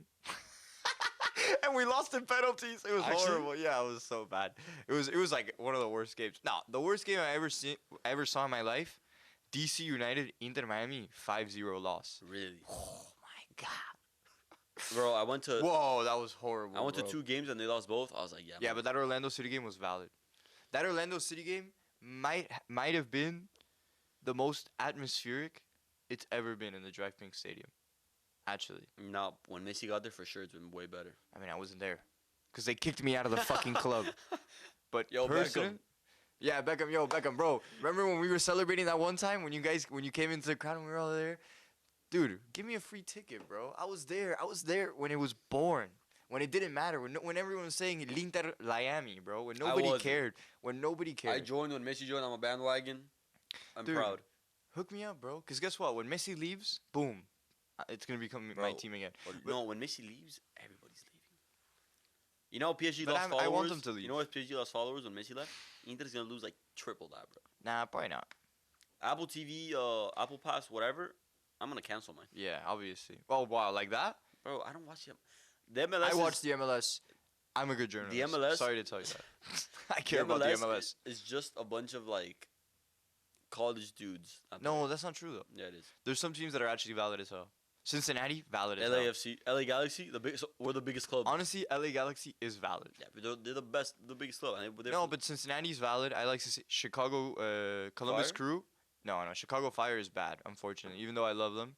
And we lost in penalties. It was Actually? horrible. Yeah, it was so bad. It was like one of the worst games. No, the worst game I ever saw in my life, DC United Inter Miami 5-0 loss. Really? Oh my god. Bro, I went to Whoa, that was horrible. I went to bro. 2 games and they lost both. I was like, yeah. Yeah, man. but that Orlando City game was valid. That Orlando City game might have been the most atmospheric it's ever been in the Drive Pink Stadium. Actually. No, when Messi got there, for sure, it's been way better. I mean, I wasn't there. Because they kicked me out of the fucking club. But Yo, person, Beckham. Yeah, Beckham. Yo, Beckham, bro. Remember when we were celebrating that one time when you came into the crowd and we were all there? Dude, give me a free ticket, bro. I was there. I was there when it was born. When it didn't matter. When everyone was saying L'Inter Miami, bro. When nobody wasn't. cared. When nobody cared. I joined when Messi joined. I'm a bandwagon. I'm Dude, proud. Hook me up, bro. Because guess what? When Messi leaves, boom. It's going to become my Bro, team again. No, when Messi leaves, everybody's leaving. You know, PSG But lost followers. I want them to leave. You know, if PSG lost followers when Messi left, Inter's gonna lose like triple that, bro. Nah, probably not. Apple TV, Apple Pass, whatever. I'm gonna cancel mine, Yeah, obviously. Oh, wow. Like that? bro. I don't watch them. The MLS. I watch the MLS. I'm a good journalist. The MLS Sorry to tell you that. I care about the MLS. Is just a bunch of like college dudes. No, that's not true though. Yeah, it is. There's some teams that are actually valid as hell. Cincinnati, valid as hell. LAFC, LA Galaxy, we're the biggest club. Honestly, LA Galaxy is valid. Yeah, but they're the biggest club. And No, but Cincinnati's valid. I like Chicago, Columbus Fire? Crew. No, Chicago Fire is bad, unfortunately. Even though I love them,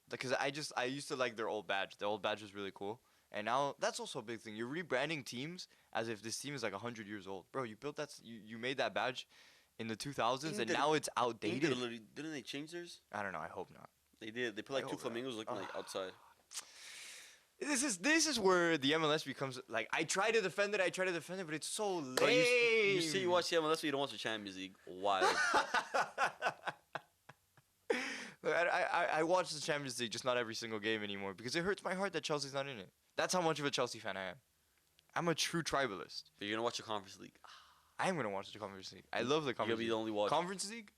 because I used to like their old badge. The old badge was really cool. And now that's also a big thing. You're rebranding teams as if this team is like 100 years old, bro. You built that. You made that badge in the 2000s, and Inter- now it's outdated. Didn't they change theirs? I don't know. I hope not. They did. They put like I two hope not. flamingos looking like outside. This is where the MLS becomes like I try to defend it, but it's so lame. But you say you watch the MLS, but you don't watch the Champions League. Wild. Look, I watch the Champions League, just not every single game anymore because it hurts my heart that Chelsea's not in it. That's how much of a Chelsea fan I am. I'm a true tribalist. But you're gonna watch the Conference League. I am gonna watch the Conference League. I love the You're gonna Conference be League. the only watch. Conference League,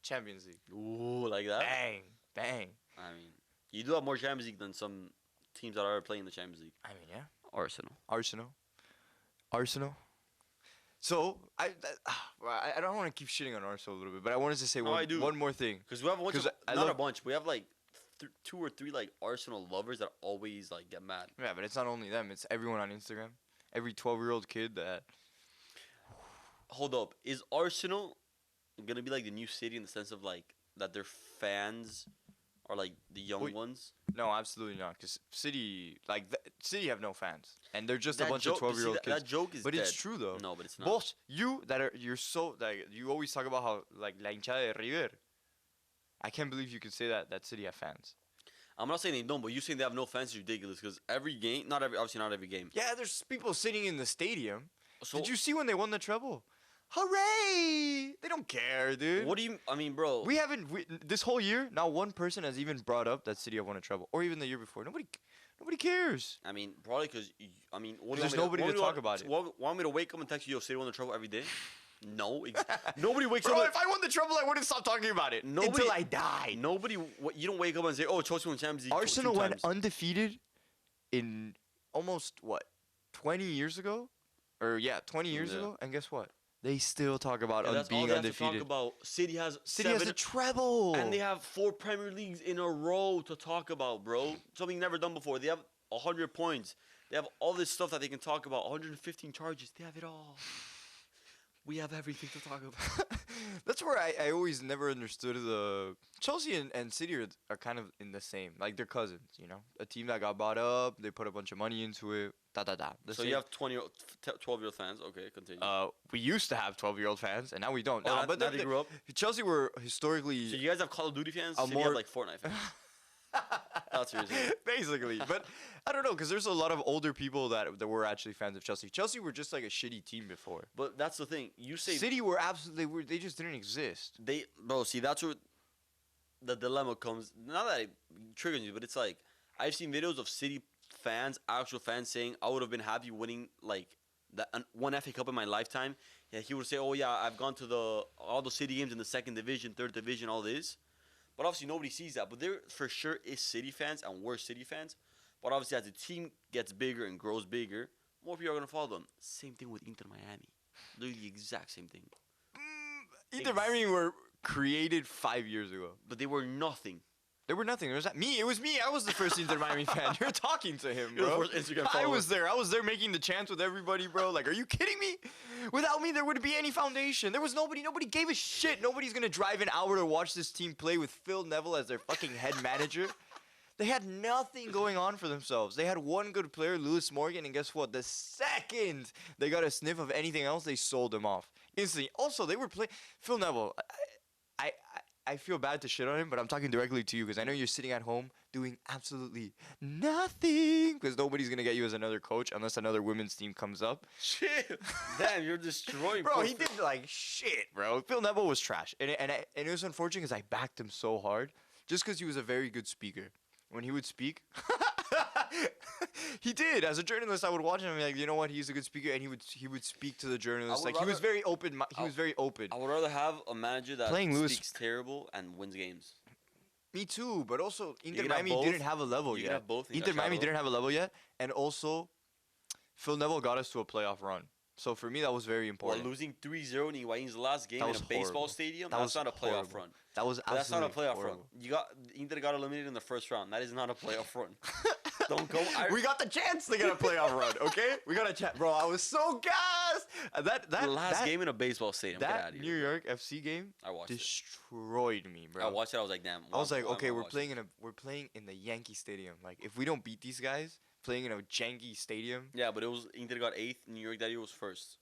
Champions League. Ooh, like that. Bang, bang. I mean, you do have more Champions League than some teams that are playing the Champions League. I mean, yeah. Arsenal. So I don't want to keep shitting on Arsenal a little bit, but I wanted to say No, I do. one more thing. Because we have a bunch 'Cause of, I not a love- bunch. We have like two or three like Arsenal lovers that always like get mad. Yeah, but it's not only them. It's everyone on Instagram. Every 12-year-old kid that. Hold up, is Arsenal gonna be like the new City in the sense of like that their fans are like the young Wait. ones? No, absolutely not. Because City have no fans, and they're just a That bunch joke- of see, 12-year-old kids. that joke is But dead. it's true though. No, but it's not. Boss, you're so like you always talk about how like la hinchada de River. I can't believe you could say that City have fans. I'm not saying they don't, but you saying they have no fans is ridiculous because every game, obviously not every game. Yeah, there's people sitting in the stadium. So Did you see when they won the treble? Hooray! They don't care, dude. what do you? I mean, bro. This whole year, not one person has even brought up that City have won a treble, or even the year before. Nobody cares. I mean, probably because I mean, what do you There's want me nobody to what do you talk want- about it. Want me to wake up and text you, yo, City won the trouble every day? No, nobody wakes Bro, up. if I won the treble, I wouldn't stop talking about it until I died. Nobody. You don't wake up and say, "Oh, Chelsea won Champions League." Arsenal two went times. undefeated in almost 20 years ago, or 20 years Yeah. ago, and guess what? They still talk about Yeah, that's all being they have to undefeated. talk about. City has City 7, has a treble, and they have 4 Premier Leagues in a row to talk about, bro. Something never done before. They have 100 points. They have all this stuff that they can talk about. 115 charges. They have it all. We have everything to talk about. That's where I always never understood the Chelsea and City are kind of in the same, like they're cousins, you know, a team that got bought up, they put a bunch of money into it, The So same. you have 12-year-old fans. Okay, continue. We used to have 12-year-old fans, and now we don't. Oh, Now, now- but now they grew up? Chelsea were historically So you guys have Call of Duty fans? a City have more- like Fortnite fans. That's seriously. basically. But I don't know, because there's a lot of older people that were actually fans of Chelsea. Chelsea were just like a shitty team before. But that's the thing. You say City were absolutely they just didn't exist. bro. See, that's where the dilemma comes. Not that it triggers you, but it's like I've seen videos of City fans, actual fans, saying I would have been happy winning like one FA Cup in my lifetime. Yeah, he would say, "Oh yeah, I've gone to all the City games in the second division, third division, all this." But obviously nobody sees that. But there for sure is City fans and we're City fans. But obviously as the team gets bigger and grows bigger, more people are gonna follow them. Same thing with Inter Miami. They're the exact same thing. Inter Miami were created 5 years ago. But they were nothing. There were nothing. There was not me. It was me. I was the first Inter Miami fan. You're talking to him, You're the bro. first Instagram I follower. was there. I was there making the chants with everybody, bro. Like, are you kidding me? Without me, there wouldn't be any foundation. There was nobody. Nobody gave a shit. Nobody's gonna drive an hour to watch this team play with Phil Neville as their fucking head manager. They had nothing going on for themselves. They had one good player, Lewis Morgan, and guess what? The second they got a sniff of anything else, they sold him off instantly. Also, they were playing Phil Neville. I feel bad to shit on him, but I'm talking directly to you because I know you're sitting at home doing absolutely nothing because nobody's gonna get you as another coach unless another women's team comes up. Shit. Damn, you're destroying. Bro, poor he did like shit, bro. Phil Neville was trash, and it was unfortunate because I backed him so hard just because he was a very good speaker. When he would speak, he did. As a journalist, I would watch him and be like, you know what? He's a good speaker, and he would speak to the journalists. would Like he was rather- very open. He was very open. I would rather have a manager that Playing Lewis- speaks terrible and wins games. Me too, but also Inter can have Miami both. didn't have a level You yet. can have both and you Inter got Miami shadow. didn't have a level yet, and also Phil Neville got us to a playoff run. So for me, that was very Well, important. losing 3-0 in Higuain's last game That in was a baseball horrible. stadium, That that's was not a playoff horrible. run. That was But that's not a absolutely playoff horrible. run. Inter got eliminated in the first round. That is not a playoff run. Don't go. We got the chance to get a playoff run, okay? We got a chance, bro. I was so gassed. the last game in a baseball stadium. Get out That of New here. York FC game I watched it. destroyed me, bro. I watched it. I was like, damn. I was like, why am okay, I we're watching playing in the Yankee Stadium. Like, if we don't beat these guys, playing in a janky stadium. this? Yeah, but it was Inter got 8th. New York that year was first.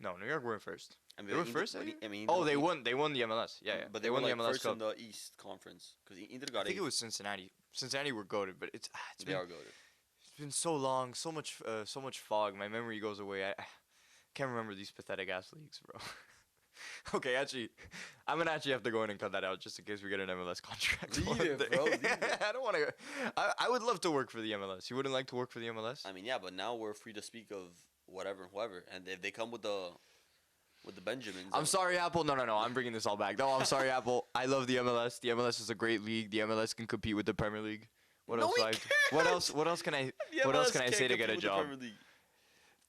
No, New York were first. I mean, They were Inter- first. but that year? I mean, Oh, Inter- they won. They won the MLS. Yeah, yeah. But they won the like MLS first Cup. in the East Conference because Inter got I think 8th. it was Cincinnati. Cincinnati were goaded, but it's They are good. it's been so long, so much fog. My memory goes away. I can't remember these pathetic ass leagues, bro. Okay, actually, I'm gonna have to go in and cut that out just in case we get an MLS contract. Leave one it, day. bro, leave it. I don't want to. I would love to work for the MLS. You wouldn't like to work for the MLS? I mean, yeah, but now we're free to speak of whatever and whoever, and if they come with the Benjamins, I'm sorry, Apple. No. I'm bringing this all back. No, I'm sorry, Apple. I love the MLS. The MLS is a great league. The MLS can compete with the Premier League. What No, else? we do I- can't. What else can I? The What else MLS can I can't say to compete get a with the job? Premier League.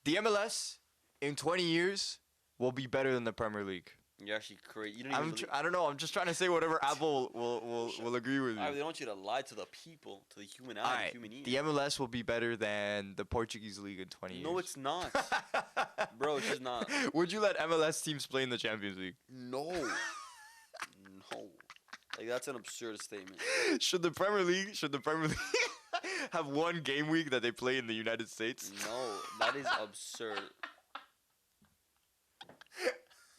The MLS in 20 years will be better than the Premier League. You're actually crazy. You don't even. I don't know. I'm just trying to say whatever Apple will agree with They you. don't want you to lie to the people, to the human eye, the Alright, human ear. the MLS will be better than the Portuguese league in 20 years. No, it's not. Bro, it's just not. Would you let MLS teams play in the Champions League? No. No. Like, that's an absurd statement. Should the Premier League have one game week that they play in the United States? No, that is absurd.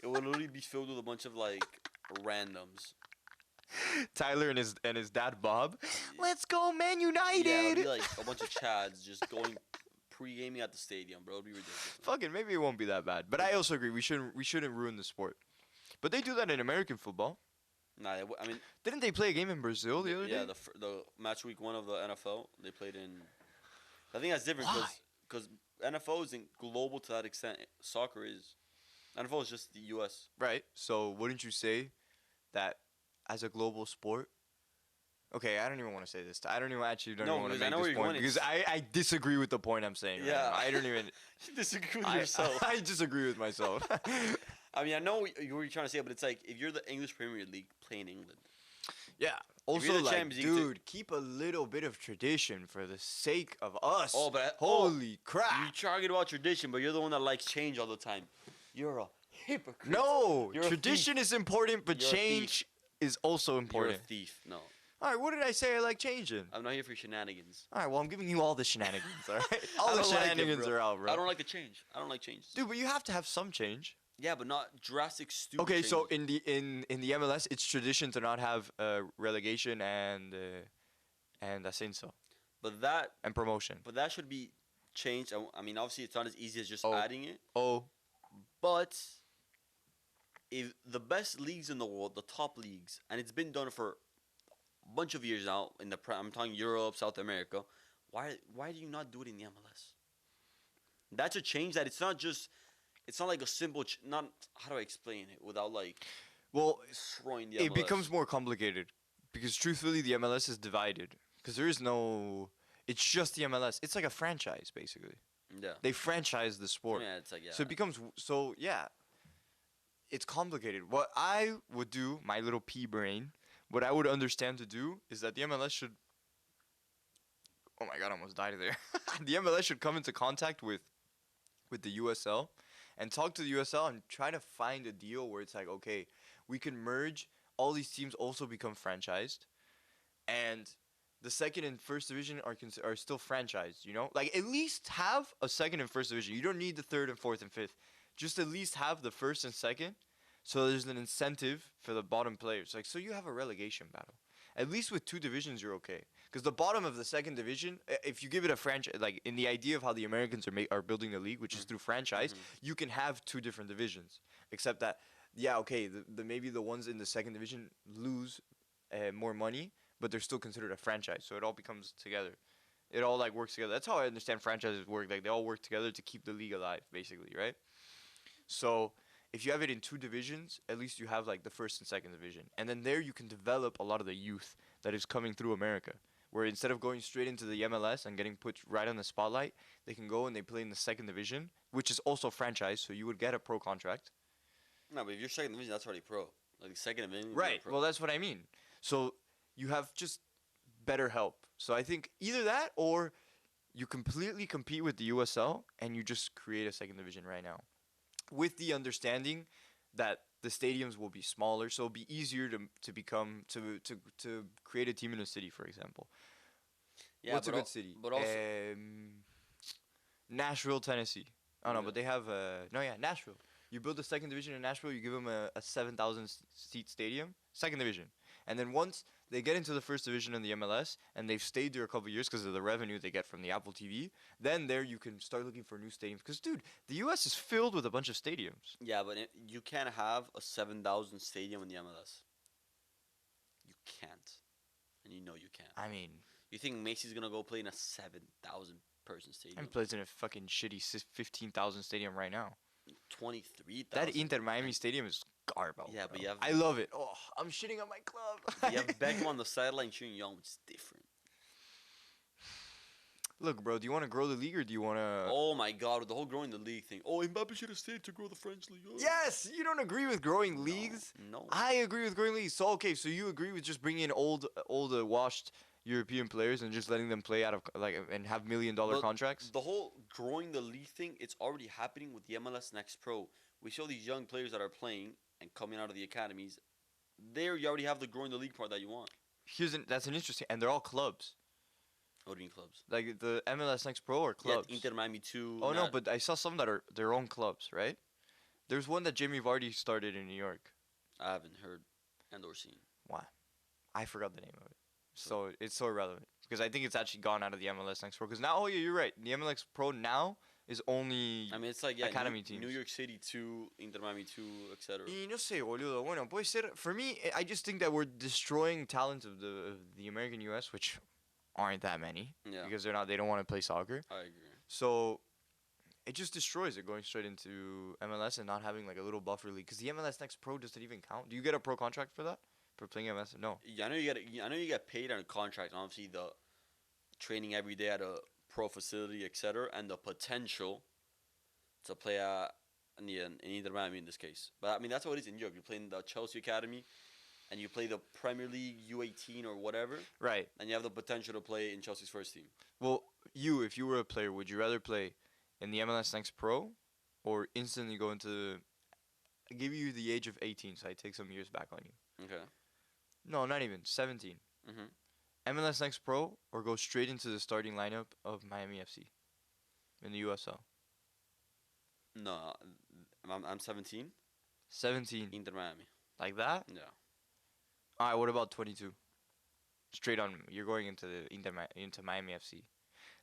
It would literally be filled with a bunch of, like, randoms. Tyler and his dad Bob. Let's go, Man United! Yeah, it'd be like a bunch of Chads just going pre-gaming at the stadium, bro. It'd be ridiculous. Fucking maybe it won't be that bad. But I also agree we shouldn't ruin the sport. But they do that in American football. Nah, I mean, Didn't they play a game in Brazil the other day? yeah, the match week 1 of the NFL, they played in. I think that's different Why? because NFL isn't global to that extent. Soccer is. NFL is just the U.S. Right. So wouldn't you say that as a global sport? Okay, I don't even want to say this. I don't even want to No, make because I know where this you're point going. because I disagree with the point I'm saying. Right Yeah. now. I don't even. You disagree with yourself. I disagree with myself. I mean, I know what you're trying to say, but it's like if you're the English Premier League playing England. Yeah. Also, you're the like, Champions League dude, keep a little bit of tradition for the sake of us. Oh, but holy crap! You're talking about tradition, but you're the one that likes change all the time. You're a hypocrite. No, You're a tradition is important, but You're a change is also You're a important. thief. No, All right, what did I say? I like changing. I'm not here for shenanigans. All right, well, I'm giving you all the shenanigans. All right, all I the don't like it, shenanigans bro. are out, bro. I don't like the change. I don't like changes. Dude, but you have to have some change. Yeah, but not drastic, stupid. Okay, so changes. in the MLS, it's tradition to not have relegation and ascenso but that and promotion. should be changed. I mean, obviously, it's not as easy as just Oh. adding it. Oh, But if the best leagues in the world, the top leagues, and it's been done for a bunch of years now in the I'm talking Europe, South America. Why do you not do it in the MLS? That's a change that it's not just. It's not like a simple. Not how do I explain it without like well, destroying the it MLS. becomes more complicated because truthfully, the MLS is divided because there is no. It's just the MLS. It's like a franchise basically. Yeah. They franchise the sport. Yeah, it's like yeah. So it becomes it's complicated. What I would do, my little pea brain, what I would understand to do is that the MLS should. Oh my god, I almost died there. The MLS should come into contact with the USL and talk to the USL and try to find a deal where it's like, okay, we can merge all these teams also become franchised, and the second and first division are still franchised. You know, like at least have a second and first division. You don't need the third and fourth and fifth. Just at least have the first and second, so there's an incentive for the bottom players. Like, so you have a relegation battle. At least with two divisions, you're okay. Because the bottom of the second division, if you give it a franchise, like in the idea of how the Americans are building the league, which is through franchise, you can have two different divisions. Except that, yeah, okay, the maybe the ones in the second division lose more money, but they're still considered a franchise. So it all becomes together. It all like works together. That's how I understand franchises work. Like they all work together to keep the league alive, basically, right? So if you have it in two divisions, at least you have like the first and second division. And then there you can develop a lot of the youth that is coming through America. Where instead of going straight into the MLS and getting put right on the spotlight, they can go and they play in the second division, which is also franchise, so you would get a pro contract. No, but if you're second division, that's already pro. Like second division. Right. Pro. Well, that's what I mean. So you have just better help. So I think either that or you completely compete with the USL and you just create a second division right now. With the understanding that the stadiums will be smaller, so it'll be easier to create a team in a city, for example. Yeah, What's a but good city? But also, Nashville, Tennessee. Oh no, Yeah. but they have Nashville. You build a second division in Nashville, you give them a 7,000 seat stadium, second division, and then once they get into the first division in the MLS and they've stayed there a couple years because of the revenue they get from the Apple TV, then there you can start looking for new stadiums. Because dude, the US is filled with a bunch of stadiums. yeah, but you can't have a 7,000 stadium in the MLS. You can't, and you know you can't. I mean, You think Macy's gonna go play in a 7,000 person stadium? I'm playing in a fucking shitty 15,000 stadium right now. 23,000. That Inter Miami stadium is garbage. Yeah, but you have- I love it. Oh, I'm shitting on my club. You have Beckham on the sideline cheering you on, which is different. Look, bro, do you want to grow the league or do you want to? Oh my God, with the whole growing the league thing. Oh, Mbappe should have stayed to grow the French league. Oh. Yes, you don't agree with growing leagues. No. I agree with growing leagues. So okay, so you agree with just bringing in washed European players and just letting them play out of and have $1 million But contracts. the whole growing the league thing, it's already happening with the MLS Next Pro. We show these young players that are playing and coming out of the academies. There, you already have the growing the league part that you want. That's an interesting, and they're all clubs. What do you mean clubs? Like the MLS Next Pro are clubs. Yeah, Inter Miami 2. Oh no, but I saw some that are their own clubs, right? There's one that Jamie Vardy started in New York. I haven't heard and or seen. Why? I forgot the name of it. So it's so irrelevant because I think it's actually gone out of the MLS Next Pro. Because now, oh yeah, you're right. The MLS Pro now is only. I mean, it's like academy teams. New York City 2, Inter Miami 2, etc. Y no sé, boludo. Bueno, puede ser. For me, I just think that we're destroying talent of the American U.S., which aren't that many Yeah, because they don't want to play soccer. I agree. So it just destroys it going straight into MLS and not having like a little buffer league. Because the MLS Next Pro, does it even count? Do you get a pro contract for that? For playing MLS? No. Yeah, I know you get paid on a contract. Obviously, the training every day at a pro facility, etc., and the potential to play in Inter Miami in this case. But I mean, that's what it is in Europe. You play in the Chelsea Academy, and you play the Premier League U18 or whatever, Right. and you have the potential to play in Chelsea's first team. Well, if you were a player, would you rather play in the MLS Next Pro or instantly go into. I give you the age of 18, so I take some years back on you. Okay. No, not even. 17. Mhm. MLS Next Pro or go straight into the starting lineup of Miami FC in the USL. No, I'm 17. 17. Inter Miami. Like that? Yeah. All right, what about 22? Straight on. You're going into into Miami FC.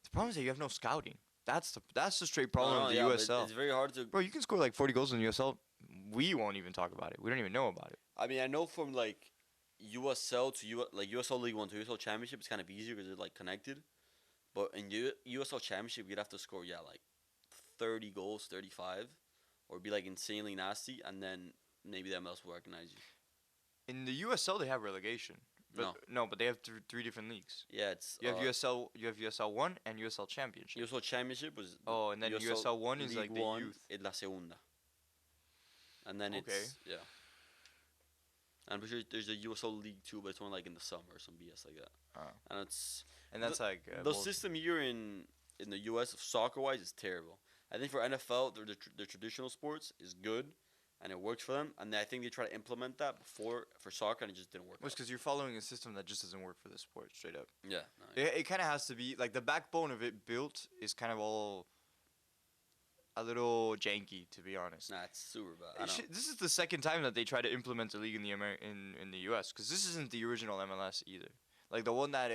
The problem is that you have no scouting. That's the straight problem of the yeah, but USL. It's very hard to. Bro, you can score like 40 goals in the USL. We won't even talk about it. We don't even know about it. I mean, I know from like USL to USL League 1 to USL Championship, it's kind of easier because they're like connected. But in USL Championship, you'd have to score like 30 goals, 35, or be like insanely nasty, and then maybe the MLS will recognize you. In the USL, they have relegation. But, no, but they have three different leagues. Yeah, it's You have USL 1 and USL Championship. USL Championship was. Oh, and then USL 1 is like the League 1 youth. Es la segunda. And then it's yeah. I'm pretty sure there's a USL League 2, but it's only like in the summer or some BS like that. Oh. And that's like the system here in the US soccer wise is terrible. I think for NFL, the traditional sports is good, and it works for them. And I think they try to implement that before for soccer, and it just didn't work. Well, it's because you're following a system that just doesn't work for the sport, straight up. Yeah. It kind of has to be like the backbone of it built is kind of all a little janky, to be honest. Nah, it's super bad. This is the second time that they try to implement a league in the in the US, because this isn't the original MLS either. Like the one that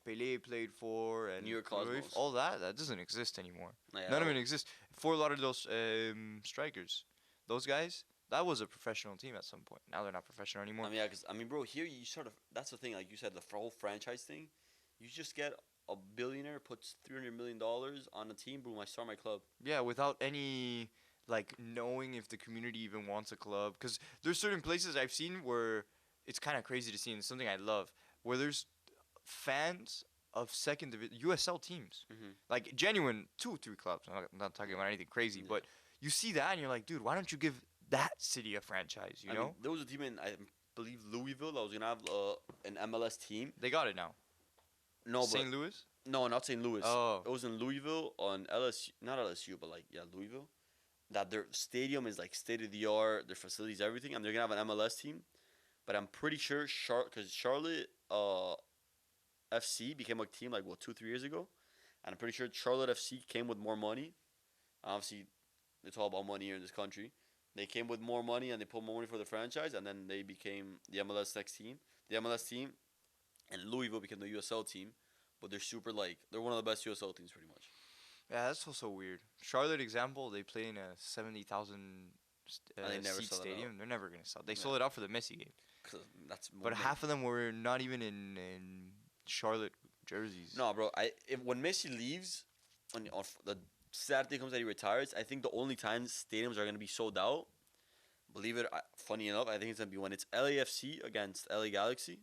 Pelé played for and New York Cosmos. all that doesn't exist anymore. Yeah, None of it exists. Fort Lauderdale's strikers, those guys, that was a professional team at some point. Now they're not professional anymore. I mean, yeah, because bro, here you sort of that's the thing. Like you said, the whole franchise thing. You just get a billionaire puts $300 million on a team. Boom, I start my club. Yeah, without any like knowing if the community even wants a club. Because there's certain places I've seen where it's kind of crazy to see, and it's something I love, where there's fans of second division USL teams, like genuine 2-3 clubs. I'm not talking about anything crazy, but you see that and you're like, dude, why don't you give that city a franchise? You know, mean, there was a team in I believe Louisville that was gonna have an MLS team. They got it now. No, St. Louis? No, not St. Louis. Oh, it was in Louisville on LSU, not LSU, but like Louisville. That their stadium is like state of the art, their facilities, everything, and they're gonna have an MLS team. But I'm pretty sure because Charlotte FC became a team like 2-3 years ago, and I'm pretty sure Charlotte FC came with more money. Obviously, it's all about money here in this country. They came with more money and they put more money for the franchise, and then they became the MLS next team. The MLS team, and Louisville became the USL team, but they're they're one of the best USL teams pretty much. yeah, that's also weird. Charlotte example, they play in a 70,000 seat stadium. They're never gonna sell. They sold it out for the Messi game. But half of them were not even in Charlotte jerseys. No, bro. When Messi leaves, on the Saturday comes that he retires, I think the only time stadiums are gonna be sold out. Believe it. Funny enough, I think it's gonna be when it's LAFC against LA Galaxy.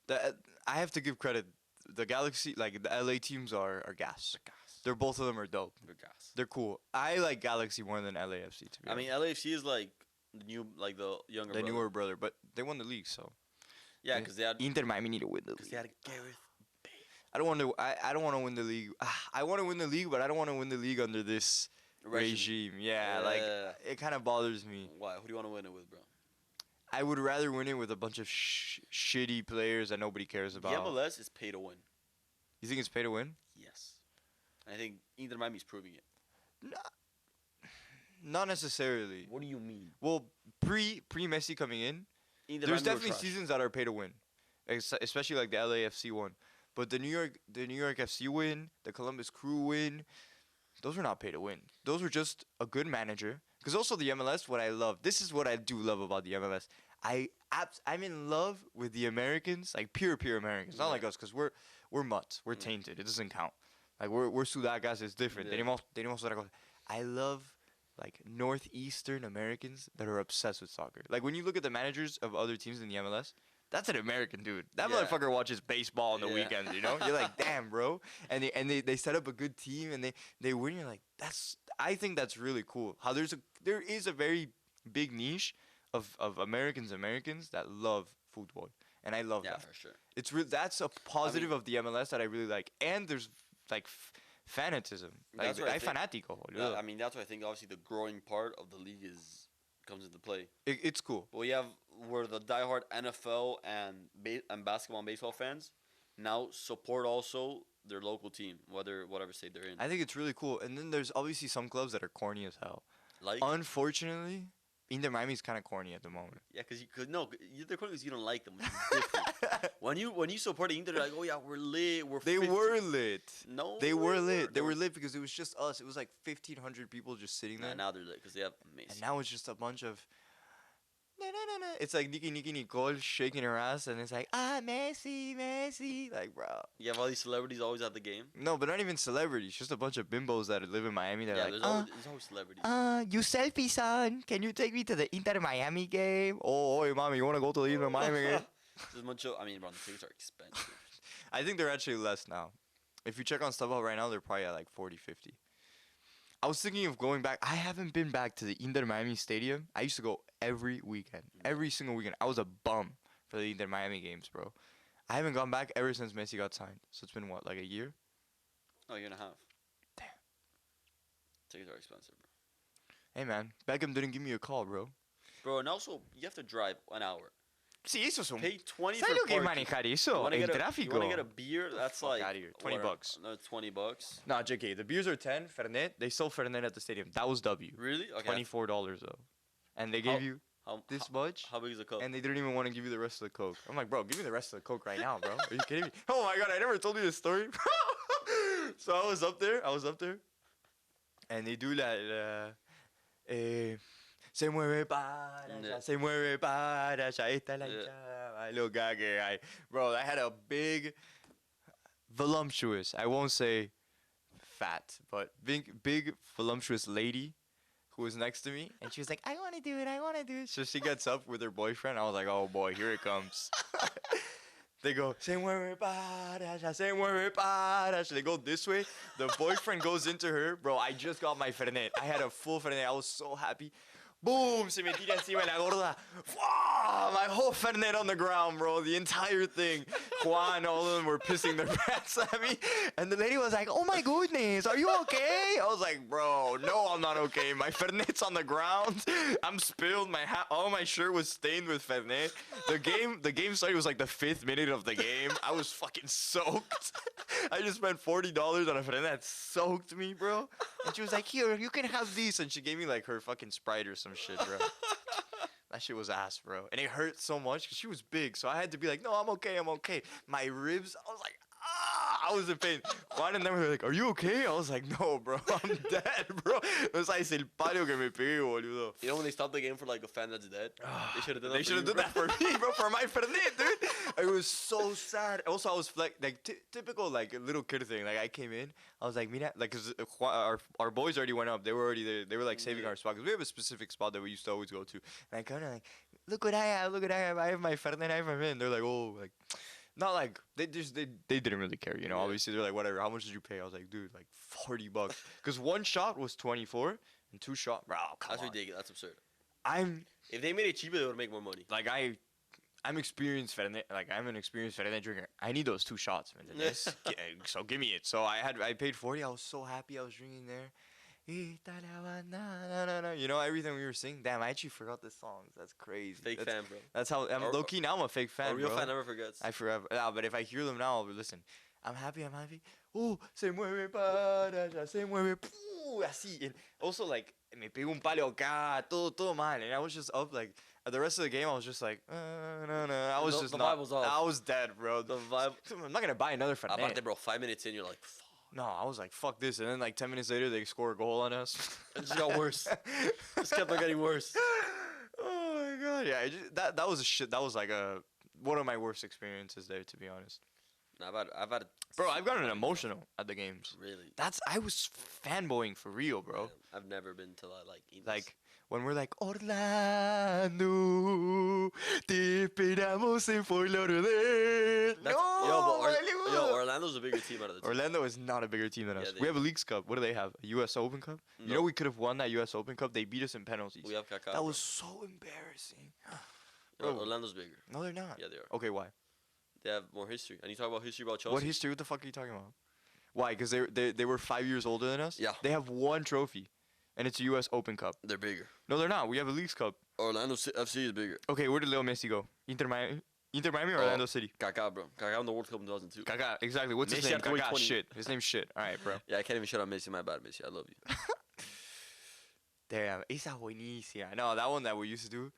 I have to give credit. the Galaxy, like the LA teams are gas. They're gas. They're both of them are dope. They're gas. They're cool. I like Galaxy more than LAFC to be I honest. mean, LAFC is like the new, like the younger. The brother. newer brother, but they won the league, so Yeah, because they had. Inter Miami need to win the Because they league. had Gareth. I don't want to. I don't want to win the league. I want to win the league, but I don't want to win the league under this regime. Yeah, like it kind of bothers me. Why? Who do you want to win it with, bro? I would rather win it with a bunch of shitty players that nobody cares about. The MLS is pay to win. You think it's pay to win? Yes. I think Inter Miami's proving it. Not necessarily. What do you mean? Well, pre Messi coming in, Inter there's Miami were definitely trash. seasons that are pay to win, especially like the LAFC one. But the New York FC win, the Columbus Crew win, those were not pay to win. Those were just a good manager. Because also the MLS, what I love, this is what I do love about the MLS. I'm in love with the Americans, like pure Americans, not like us, because we're mutts, we're tainted. It doesn't count. Like we're sudakas, it's different. Yeah. Tenemos otra cosa. I love like northeastern Americans that are obsessed with soccer. Like when you look at the managers of other teams in the MLS, that's an American dude. That Yeah. motherfucker watches baseball on the Yeah. weekends, you know? You're like, damn, bro. And they set up a good team and they win. You're like, I think that's really cool. How there is a very big niche of Americans that love football. And I love Yeah, that. for sure. That's a positive of the MLS that I really like. And there's like fanatism. Like That's what I I think. fanatico. Yeah, I mean, that's why I think obviously the growing part of the league comes into play. It's cool. But we have where the diehard NFL and basketball and baseball fans now support also their local team, whatever state they're in. I think it's really cool. And then there's obviously some clubs that are corny as hell. Like, Unfortunately, Inter Miami's kind of corny at the moment. yeah, they're because you don't like them. Which is different. when you support Inter, they're like, oh yeah, we're lit. They 50. were lit. No, They were lit. They were were lit because it was just us. It was like 1,500 people just sitting there. Now they're lit because they have amazing. And now it's just a bunch of. It's like Nicki Nicole shaking her ass, and it's like, Messi. Like, bro. You have all these celebrities always at the game. No, but not even celebrities. Just a bunch of bimbos that live in Miami that Yeah, are like, there's always celebrities. you selfie son, can you take me to the Inter Miami game? Oh, mommy, you want to go to the Inter Miami game? There's a bunch of, I mean, bro, the tickets are expensive. I think they're actually less now. If you check on StubHub right now, they're probably at like 40, 50. I was thinking of going back. I haven't been back to the Inter Miami Stadium. I used to go every weekend. Every single weekend. I was a bum for the Inter Miami games, bro. I haven't gone back ever since Messi got signed. So it's been what, like a year? Oh, year and a half. Damn. Tickets are expensive, bro. Hey, man. Beckham didn't give me a call, bro. Bro, and also, you have to drive an hour. Sí, eso es un... Pay 20 ¿Sabes lo for que es parking. manejar You eso? wanna El get a- tráfico. You want to get a beer? That's Fuck like... outta here. 20 bucks. No, $20. Nah, JK. The beers are 10. Fernet. They sold Fernet at the stadium. That was W. Really? Okay. $24 though. And they gave you this much. How big is the cup? And they didn't even want to give you the rest of the Coke. I'm like, bro, give me the rest of the Coke right now, bro. Are you kidding me? Oh my God, I never told you this story. So I was up there. And they do se mueve para allá, Yeah. se mueve para allá, esta la Yeah. chava. Look, bro, I had a big, voluptuous, I won't say fat, but big voluptuous lady who was next to me, and she was like, I want to do it. So she gets up with her boyfriend. I was like, oh boy, here it comes. They go, se mueve para allá, se mueve para allá. They go this way. The boyfriend goes into her. Bro, I just got my Fernet. I had a full Fernet. I was so happy. Boom, se me tira encima la gorda. My whole Fernet on the ground, bro. The entire thing. Juan, all of them were pissing their pants at me. And the lady was like, oh my goodness, are you okay? I was like, bro, no, I'm not okay. My Fernet's on the ground. I'm spilled. All my shirt was stained with Fernet. The game started. It was like the 5th minute of the game. I was fucking soaked. I just spent $40 on a Fernet that soaked me, bro. And she was like, here, you can have these. And she gave me like her fucking Sprite or some shit, bro. That shit was ass, bro. And it hurt so much because she was big. So I had to be like, no, I'm okay. My ribs, I was like, I was in pain. Juan and them were like, are you okay? I was like, no, bro, I'm dead, bro. It was like el palo que me pegué, boludo. You know when they stop the game for like a fan that's dead? They should have done that. They should have done that for me, bro, for my Fernet, dude. It was so sad. Also, I was like typical like little kid thing. Like I came in, I was like, mira, like, cause our boys already went up. They were already there. They were like saving our spot because we have a specific spot that we used to always go to. And I kind of like, look what I have. I have my Fernet. And they're like, oh, like. Not like they didn't really care, you know. Yeah. Obviously, they're like, whatever. How much did you pay? I was like, dude, like $40, because one shot was 24 and two shot, bro. Come That's on. ridiculous. That's absurd. I'm If they made it cheaper, they would make more money. like I'm experienced like I'm an experienced Fernet drinker. I need those two shots, man. So give me it. So I paid 40. I was so happy. I was drinking there. You know everything we were singing. Damn, I actually forgot the songs. That's crazy. Fake fan, bro. That's how I'm low key now. I'm a fake fan, A real bro. fan never forgets. I forever. Yeah, but if I hear them now, I'll be listen. I'm happy. Oh, se mueve para allá, se mueve. Así. And also like me pegó un palo acá, todo mal. And I was just up like the rest of the game. I was just like, no. I was just the not. vibe was off. I was dead, bro. The vibe. I'm not gonna buy another Fernet. Aparte, bro, 5 minutes in, you're like, fuck. No, I was like, fuck this. And then like 10 minutes later, they score a goal on us. It just got worse. Just kept on getting worse. Oh my god, yeah. That was a shit. That was like one of my worst experiences there, to be honest. I've had. Bro, I've gotten emotional at the games. Really. I was fanboying for real, bro. Yeah, I've never been to Like when we're like Orlando, te esperamos en Fort Lauderdale. Orlando's a bigger team out of the two. Orlando is not a bigger team than us. Yeah, We have a Leagues Cup. What do they have? A U.S. Open Cup? No. You know we could have won that U.S. Open Cup. They beat us in penalties. We have Kaká. That was so embarrassing. Bro. Orlando's bigger. No, they're not. Yeah, they are. Okay, why? They have more history. And you talk about history about Chelsea. What history? What the fuck are you talking about? Why? Because they were 5 years older than us? Yeah. They have one trophy, and it's a U.S. Open Cup. They're bigger. No, they're not. We have a Leagues Cup. Orlando FC is bigger. Okay, where did Leo Messi go? Inter Miami or Orlando City? Kaká, bro. Kaká won the World Cup in 2002. Kaká, exactly. What's his Messi name? after Kaká, 2020. shit. His name's shit. All right, bro. Yeah, I can't even shut out Messi. My bad, Messi. I love you. Damn, esa buenísima. No, that one that we used to do.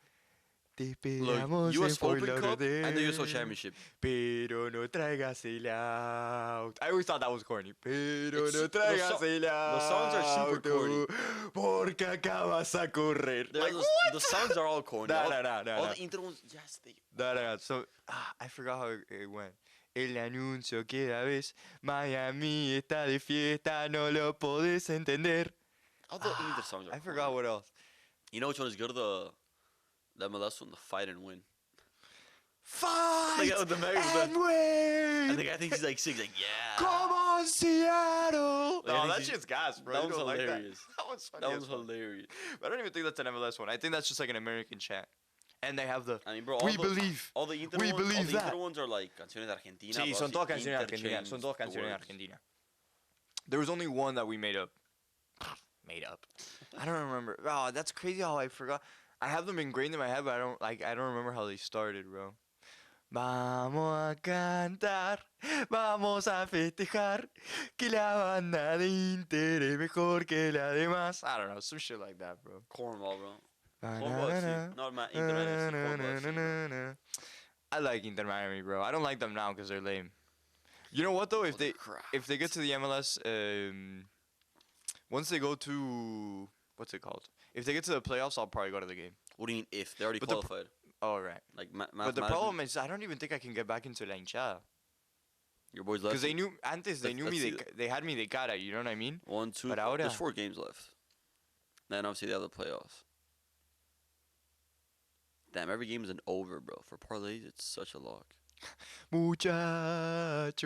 Te Look, esperamos U.S. en Fort Open Cup Lauderdale, and the U.S. Championship. Pero no traigas el out. I always thought that was corny. Pero It's- no traigas el the songs are super corny. Porque acabas a correr. Like, The songs are all corny. No, all, no. all the Inter ones, yes, they. No. So, I forgot how it went. El anuncio que la vez Miami está de fiesta, no lo podés entender. All the Inter songs are I forgot what else. You know which one is good? The MLS one, the Fight and Win. Fight The guy with the megaphone. and win! And the guy thinks he's like six, like, yeah. Come on, Seattle! Like, I No, think that he's- shit's gas, bro. that You one's don't like hilarious. That one's funny. That as one's fuck. hilarious. But I don't even think that's an MLS one. I think that's just like an American chant. And they have the I mean, bro, We believe. all the Inter We ones, all believe the that. Inter ones are like canciones de Argentina. Sí, but son todas obviously canciones argentinas. interchange Son todas the canciones words. argentinas. There was only one that we made up. Made up. I don't remember. Oh, that's crazy how I forgot. I have them ingrained in my head, but I don't remember how they started, bro. Vamos a cantar, vamos a festejar, que la banda de Inter es mejor que la demás. I don't know, some shit like that, bro. Cornwall, bro. Cornwall FC. Not Inter Miami FC. Cornwall FC. I like Inter Miami, bro. I don't like them now because they're lame. You know what though? If they get to the MLS, once they go to what's it called? If they get to the playoffs, I'll probably go to the game. What do you mean if? They already But the qualified. Oh right. Like, But the problem is, I don't even think I can get back into La Hinchada. your boys left. Because they knew antes, they knew me. They had me. They got it. You know what I mean? 1, 2. But ahora- There's 4 games left. Then obviously they have the playoffs. Damn, every game is an over, bro. For parlays, it's such a lock. Muchachos,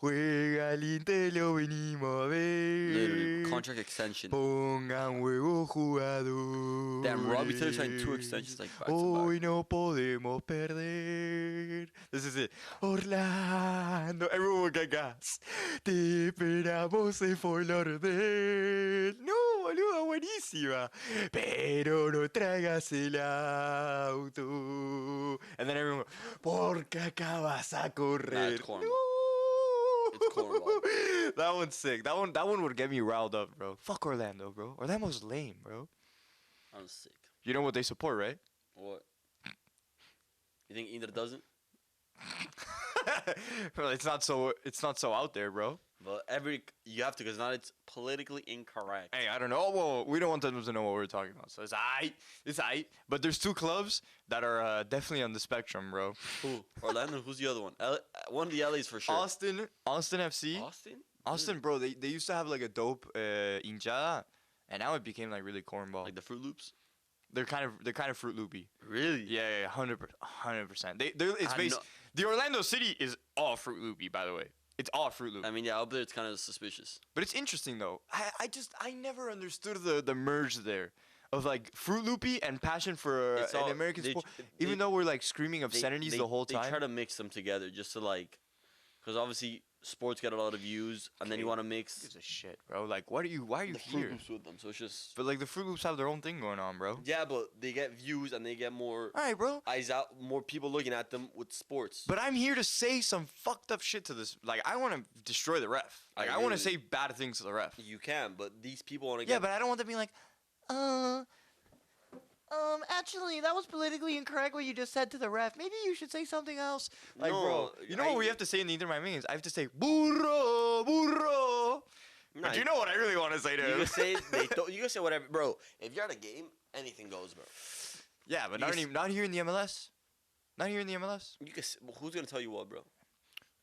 juega el Inter, lo venimos a Literally, ver. contract extension. Pongan huevos jugadores. Damn, Robbie Taylor signed 2 extensions like back to Hoy back. no podemos perder. This is it. Orlando. Everyone will get gas. Te esperamos en Fort Lauderdale. No, boludo, buenísima. Pero no traigas el auto. And then everyone, porque acabas a correr. it's cornball. No. It's cornball. That one's sick. That one would get me riled up, bro. Fuck Orlando, bro. Orlando's lame, bro. I'm sick. You know what they support, right? What? You think Inter doesn't? Bro, it's not so out there, bro. But you have to, because now it's politically incorrect. Hey, I don't know. Well, we don't want them to know what we're talking about, so it's aight. It's aight. But there's 2 clubs that are definitely on the spectrum, bro. Who? Orlando. Who's the other one? One of the LA's for sure. Austin FC. Austin? Bro. They used to have like a dope hinchada, and now it became like really cornball. Like the Fruit Loops? They're kind of Fruit Loopy. Really? Yeah, 100%. It's I based. know- The Orlando City is all Fruit Loopy, by the way. It's all Fruit Loop. I mean, yeah, up there it's kind of suspicious. But it's interesting though. I never understood the merge there of like Fruit Loopy and passion for It's an all- American they sport. tr- Even they- though we're like screaming obscenities the whole They time. try to mix them together just to like, because obviously sports get a lot of views, and then you Okay. want to Who mix gives a shit, bro? Like, why are you the Fruit here? Loops with them. So it's just But like the Fruit Loops have their own thing going on, bro. yeah, but they get views and they get more All right, bro. eyes out, more people looking at them with sports. But I'm here to say some fucked up shit to this. Like, I want to destroy the ref. Like, I want to say bad things to the ref. You can, but these people want to Yeah, get. but I don't want them being like, actually, that was politically incorrect what you just said to the ref. Maybe you should say something else. Like, No, bro, you know what we I- have to say in the Inter Miami games? I have to say, burro, burro. Nah, But you know what I really want to say to you him? can say you can say whatever, bro. If you're at a game, anything goes, bro. Yeah, but you not, can not here in the MLS. Not here in the MLS. You can. Who's gonna tell you what, bro?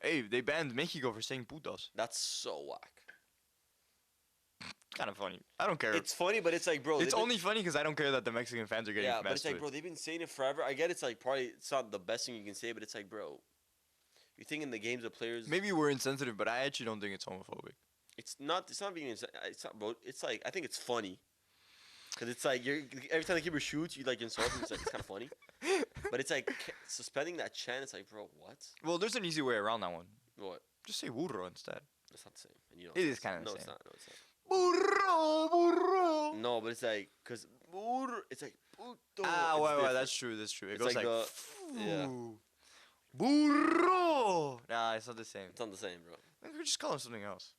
Hey, they banned Mexico for saying putos. That's so whack. Kind of funny. I don't care. It's funny, but it's like, bro. It's they've been- only funny because I don't care that the Mexican fans are getting yeah, but messed it's like, with. bro, they've been saying it forever. I get it's like probably it's not the best thing you can say, but it's like, bro, you think in the games of players, Maybe we're insensitive, but I actually don't think it's homophobic. it's not being. It's not, bro. It's like I think it's funny, cause it's like you're every time the keeper shoots, you like insult him. It's like it's kind of funny, but it's like suspending that chant. It's like, bro, what? Well, there's an easy way around that one. What? Just say burro instead. It's not the same. And you know It is it's- kinda the no, same. it's not. No, it's not. Burro, burro. No, but it's like, cause it's like puto. Ah, it's wait, different. that's true. That's true. It It's goes like like, yeah. burro. Nah, it's not the same. It's not the same, bro. We could just call him something else.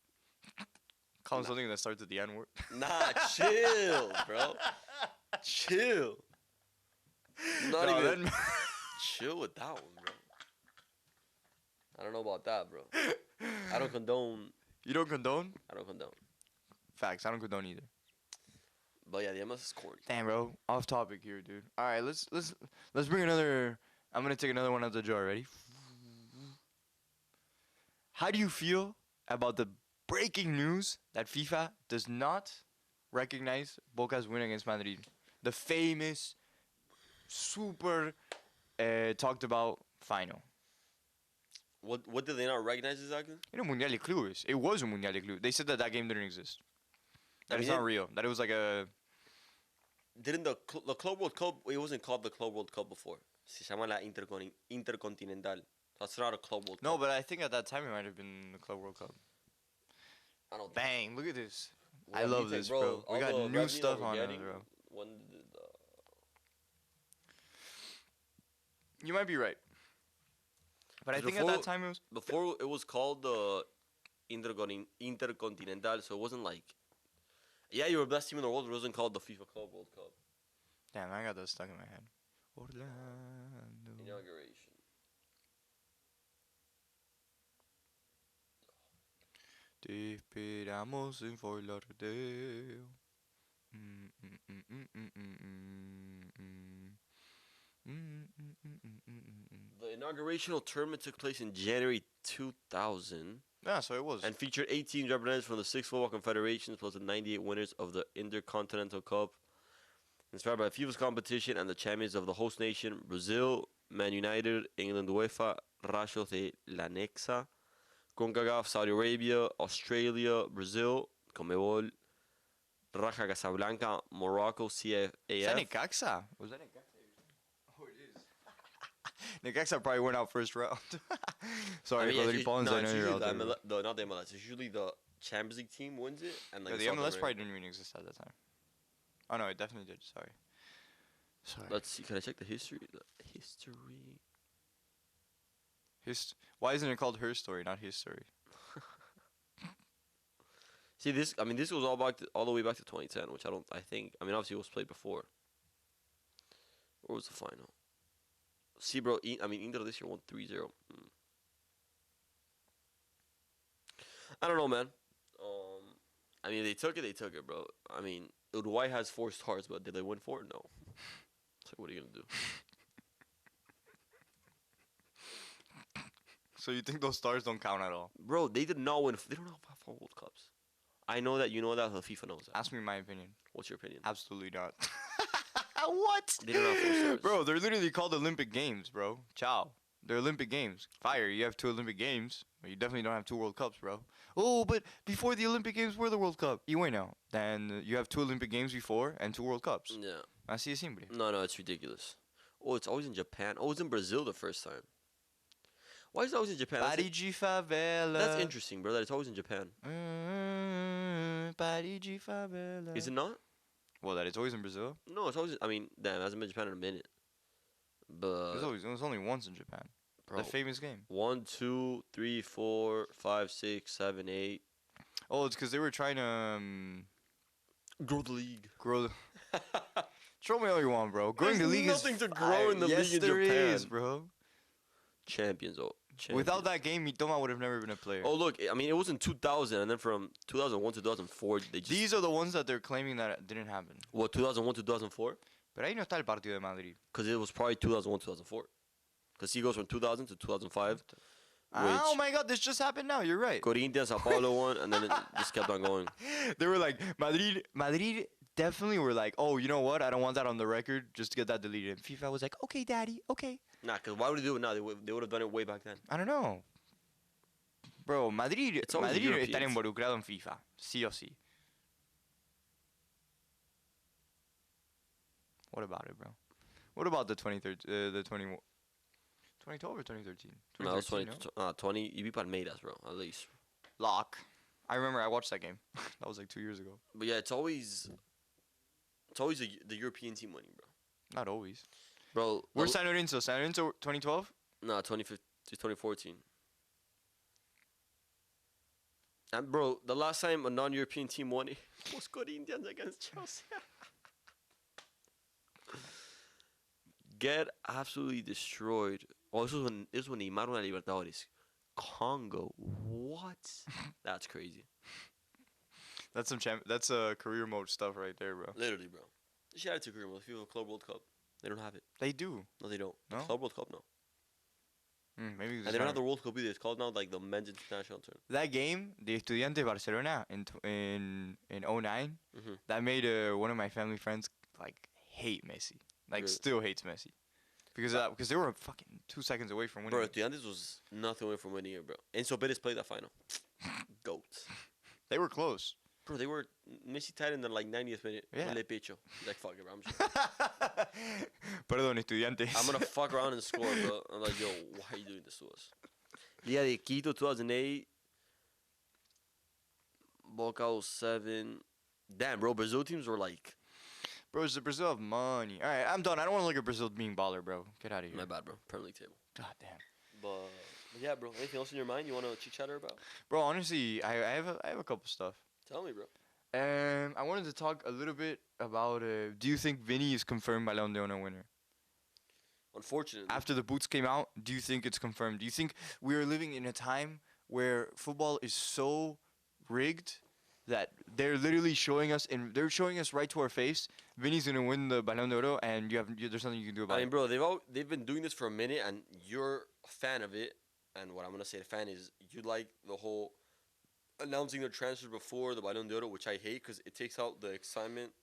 Call him something that starts with the N word. Nah, chill, bro. Chill. Not No, even then- chill with that one, bro. I don't know about that, bro. I don't condone. You don't condone? I don't condone. Facts. I don't condone either. But yeah, the MLS is corny. Damn, bro. Off topic here, dude. All right, let's bring another. I'm gonna take another one out of the jar. Ready? How do you feel about the breaking news that FIFA does not recognize Boca's win against Madrid? The famous, super talked about final. What did they not recognize exactly? You know, Mundial de Clubes. It was a Mundial de Clubes. They said that that game didn't exist. That I it's mean, not real. That it was like a. Didn't the Club World Cup? It wasn't called the Club World Cup before. Se llama la Intercontinental. That's not a Club World No, Cup. but I think at that time it might have been the Club World Cup. I don't. Bang! Look at this. What I do you love think, this, bro. We all got the new revenue that stuff we're on it, getting, bro. When did You might be right. But I think at Before- that time it was. before it was called the Intercontinental, so it wasn't like. Yeah, you were best team in the world. It wasn't called the FIFA Club World Cup Damn, I got that stuck in my head. Orlando. inauguration. Te esperamos en Fort Lauderdale. Mm, mm, mm, mm, mm, mm, mm, mm. Mm, mm, mm, mm, mm, mm. The inaugurational tournament took place in January 2000 Yeah, so it was. and featured 8 teams represented from the 6 football confederations plus the 98 winners of the Intercontinental Cup. Inspired by FIFA's competition and the champions of the host nation, Brazil, Man United, England UEFA, Rayos de la Nexa, CONCACAF, Saudi Arabia, Australia, Brazil, Conmebol, Raja Casablanca, Morocco, Is that CAF. Necaxa? Was that Necaxa? Oh, it is. Necaxa probably went out first round. Sorry, yeah, Rodri it's Pons, no, I it's know you're usually out there. not the MLS. It's usually the Champions League team wins it, and like Yeah, the South MLS America. probably didn't even exist at that time. Oh no, it definitely did. Sorry. Let's see. Can I check the history? Why isn't it called Her Story, not His Story? See this. I mean, this goes all the way back to 2010, which I don't. I think. I mean, obviously it was played before. Where was the final? See, bro. I mean, Inter this year won 3-0. I don't know, man. I mean, they took it, bro. I mean, Uruguay has 4 stars, but did they win 4? No. So what are you gonna do? So you think those stars don't count at all? Bro, they did not win. They don't have 4 World Cups. I know that. You know that. The FIFA knows that. Ask me my opinion. What's your opinion? Absolutely not. What? They don't have 4 stars. Bro, they're literally called Olympic Games, bro. Ciao. They're Olympic Games. Fire, you have 2 Olympic Games, but you definitely don't have 2 World Cups, bro. Oh, but before the Olympic Games were the World Cup. Y bueno, then you have 2 Olympic Games before and 2 World Cups. Yeah. Así de simple. No, it's ridiculous. Oh, it's always in Japan. Oh, it's in Brazil the first time. Why is it always in Japan? Body de favela. That's interesting, bro. That it's always in Japan. Body de favela. Is it not? Well, that it's always in Brazil? No, it's always. I mean, damn, it hasn't been Japan in a minute. But It was only once in Japan. bro, The famous game. 1, 2, 3, 4, 5, 6, 7, 8. Oh, it's because they were trying to Grow the league. grow. Show me all you want, bro. Growing the There's league nothing is to grow fire. in the yes, league in there Japan. is, bro. Champions, oh. Without that game, Mitoma would have never been a player. Oh, look. I mean, it was in 2000, and then from 2001 to 2004, they just. These are the ones that they're claiming that it didn't happen. What, 2001 to 2004? Pero ahí no está el partido de Madrid. Because it was probably 2001, 2004. Because he goes from 2000 to 2005. Oh my God, this just happened now. You're right. Corinthians, Sao Paulo won, and then it just kept on going. They were like, Madrid definitely were like, oh, you know what? I don't want that on the record just to get that deleted. And FIFA was like, okay, daddy, okay. Nah, because why would they do it now? They would have done it way back then. I don't know. Bro, Madrid always the está Europeans. involucrado en FIFA. Sí o sí. What about it, bro? What about the 2012 or 2013? No, it was 20, no? 20. You beat Palmeiras, bro, at least. Lock. I remember I watched that game. That was like 2 years ago. But yeah, it's always the European team winning, bro. Not always. Bro, Where's San Lorenzo? San Lorenzo 2012? Nah, 2014. And bro, the last time a non-European team won it was Corinthians against Chelsea. Get absolutely destroyed. Oh, this was when Neymar won la Libertadores. Congo, what? That's crazy. That's that's career mode stuff right there, bro. Literally, bro. Shout out to career mode. FIFA Club World Cup. They don't have it. They do. No, they don't. No? Club World Cup, no. Maybe And they don't have the World Cup either. It's called now like the men's international tournament. that game, the Estudiantes Barcelona in 09, Mhm. that made one of my family friends like hate Messi. Like Really? still hates Messi. Because they were fucking 2 seconds away from winning. Bro, it. Estudiantes was nothing away from winning it, bro. Enzo Perez played that final. Goats. They were close. Bro, they were Messi tied in the like 90th minute. Yeah. Le pecho. He's like, fuck it, bro. Perdón, Estudiantes. I'm gonna fuck around and score, bro. I'm like, yo, why are you doing this to us? Liga de Quito 2008. Boca 07. Damn, bro, Brazil teams were like, Bro, does Brazil have money? All right, I'm done. I don't want to look at Brazil being baller, bro. Get out of here. my bad, bro. Premier League table. God damn. But yeah, bro. Anything else in your mind you wanna chit chatter about? Bro, honestly, I have a couple stuff. Tell me, bro. I wanted to talk a little bit about. Do you think Vinny is confirmed Ballon d'Or winner? Unfortunately, After the boots came out, do you think it's confirmed? Do you think we are living in a time where football is so rigged that they're literally showing us, and they're showing us right to our face, Vinny's gonna win the Ballon d'Or, and there's nothing you can do about I mean, it. bro, they've been doing this for a minute, and you're a fan of it. And what I'm gonna say, the fan is you like the whole announcing their transfers before the Ballon d'Or, which I hate because it takes out the excitement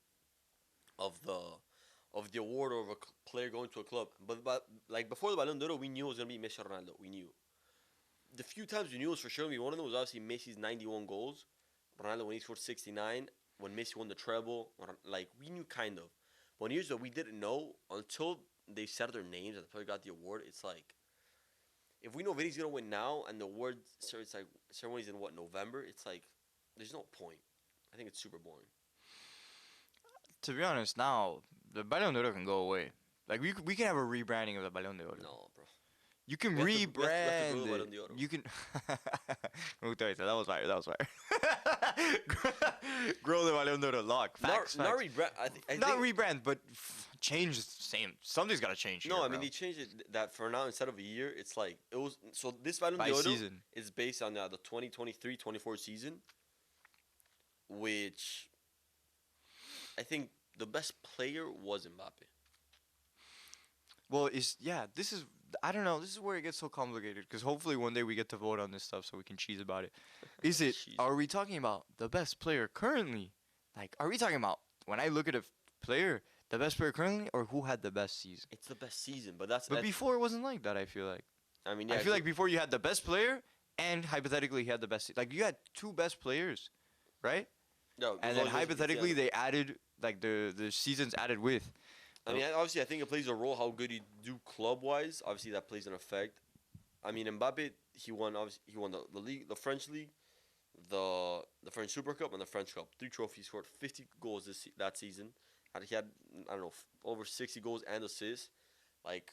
of the award or of a player going to a club. But like before the Ballon d'Or, we knew it was gonna be Messi or Ronaldo. We knew. The few times we knew it was for sure gonna be one of them was obviously Messi's 91 goals, Ronaldo when he scored 69, when Messi won the treble. Like we knew kind of. But here's what we didn't know until they said their names and the player got the award. It's like, if we know Vinny's gonna win now and the award starts like ceremony's in what, November, it's like there's no point. I think it's super boring. To be honest, now the Ballon d'Or can go away. Like we can have a rebranding of the Ballon d'Or. No, bro. You can We have to rebrand grow the it. Ballon d'Or. You can. That was fire. That was fire. Grow the Ballon d'Or. Lock. Facts. Not facts. rebrand. I Not think, rebrand, but change the same. Something's gotta change. no, here, I mean bro. they changed it that for now instead of a year, it's like it was. So this Ballon By d'Or season. is based on the 2023-24 season, which I think the best player was Mbappe. Well, this is. I don't know. This is where it gets so complicated. Because hopefully one day we get to vote on this stuff so we can cheese about it. Is it? Cheese. Are we talking about the best player currently? Like, are we talking about when I look at a player, the best player currently, or who had the best season? It's the best season, but that's But before it wasn't like that. I feel like. I mean, I yeah. feel like before you had the best player, and hypothetically he had the best. Like you had two best players, right? no, And then hypothetically they added like the seasons added with. I mean, obviously, I think it plays a role how good you do club wise. Obviously, that plays an effect. I mean, Mbappe, he won. Obviously, he won the league, the French league, the French Super Cup, and the French Cup. 3 trophies. Scored 50 goals that season. He had I don't know over 60 goals and assists. Like,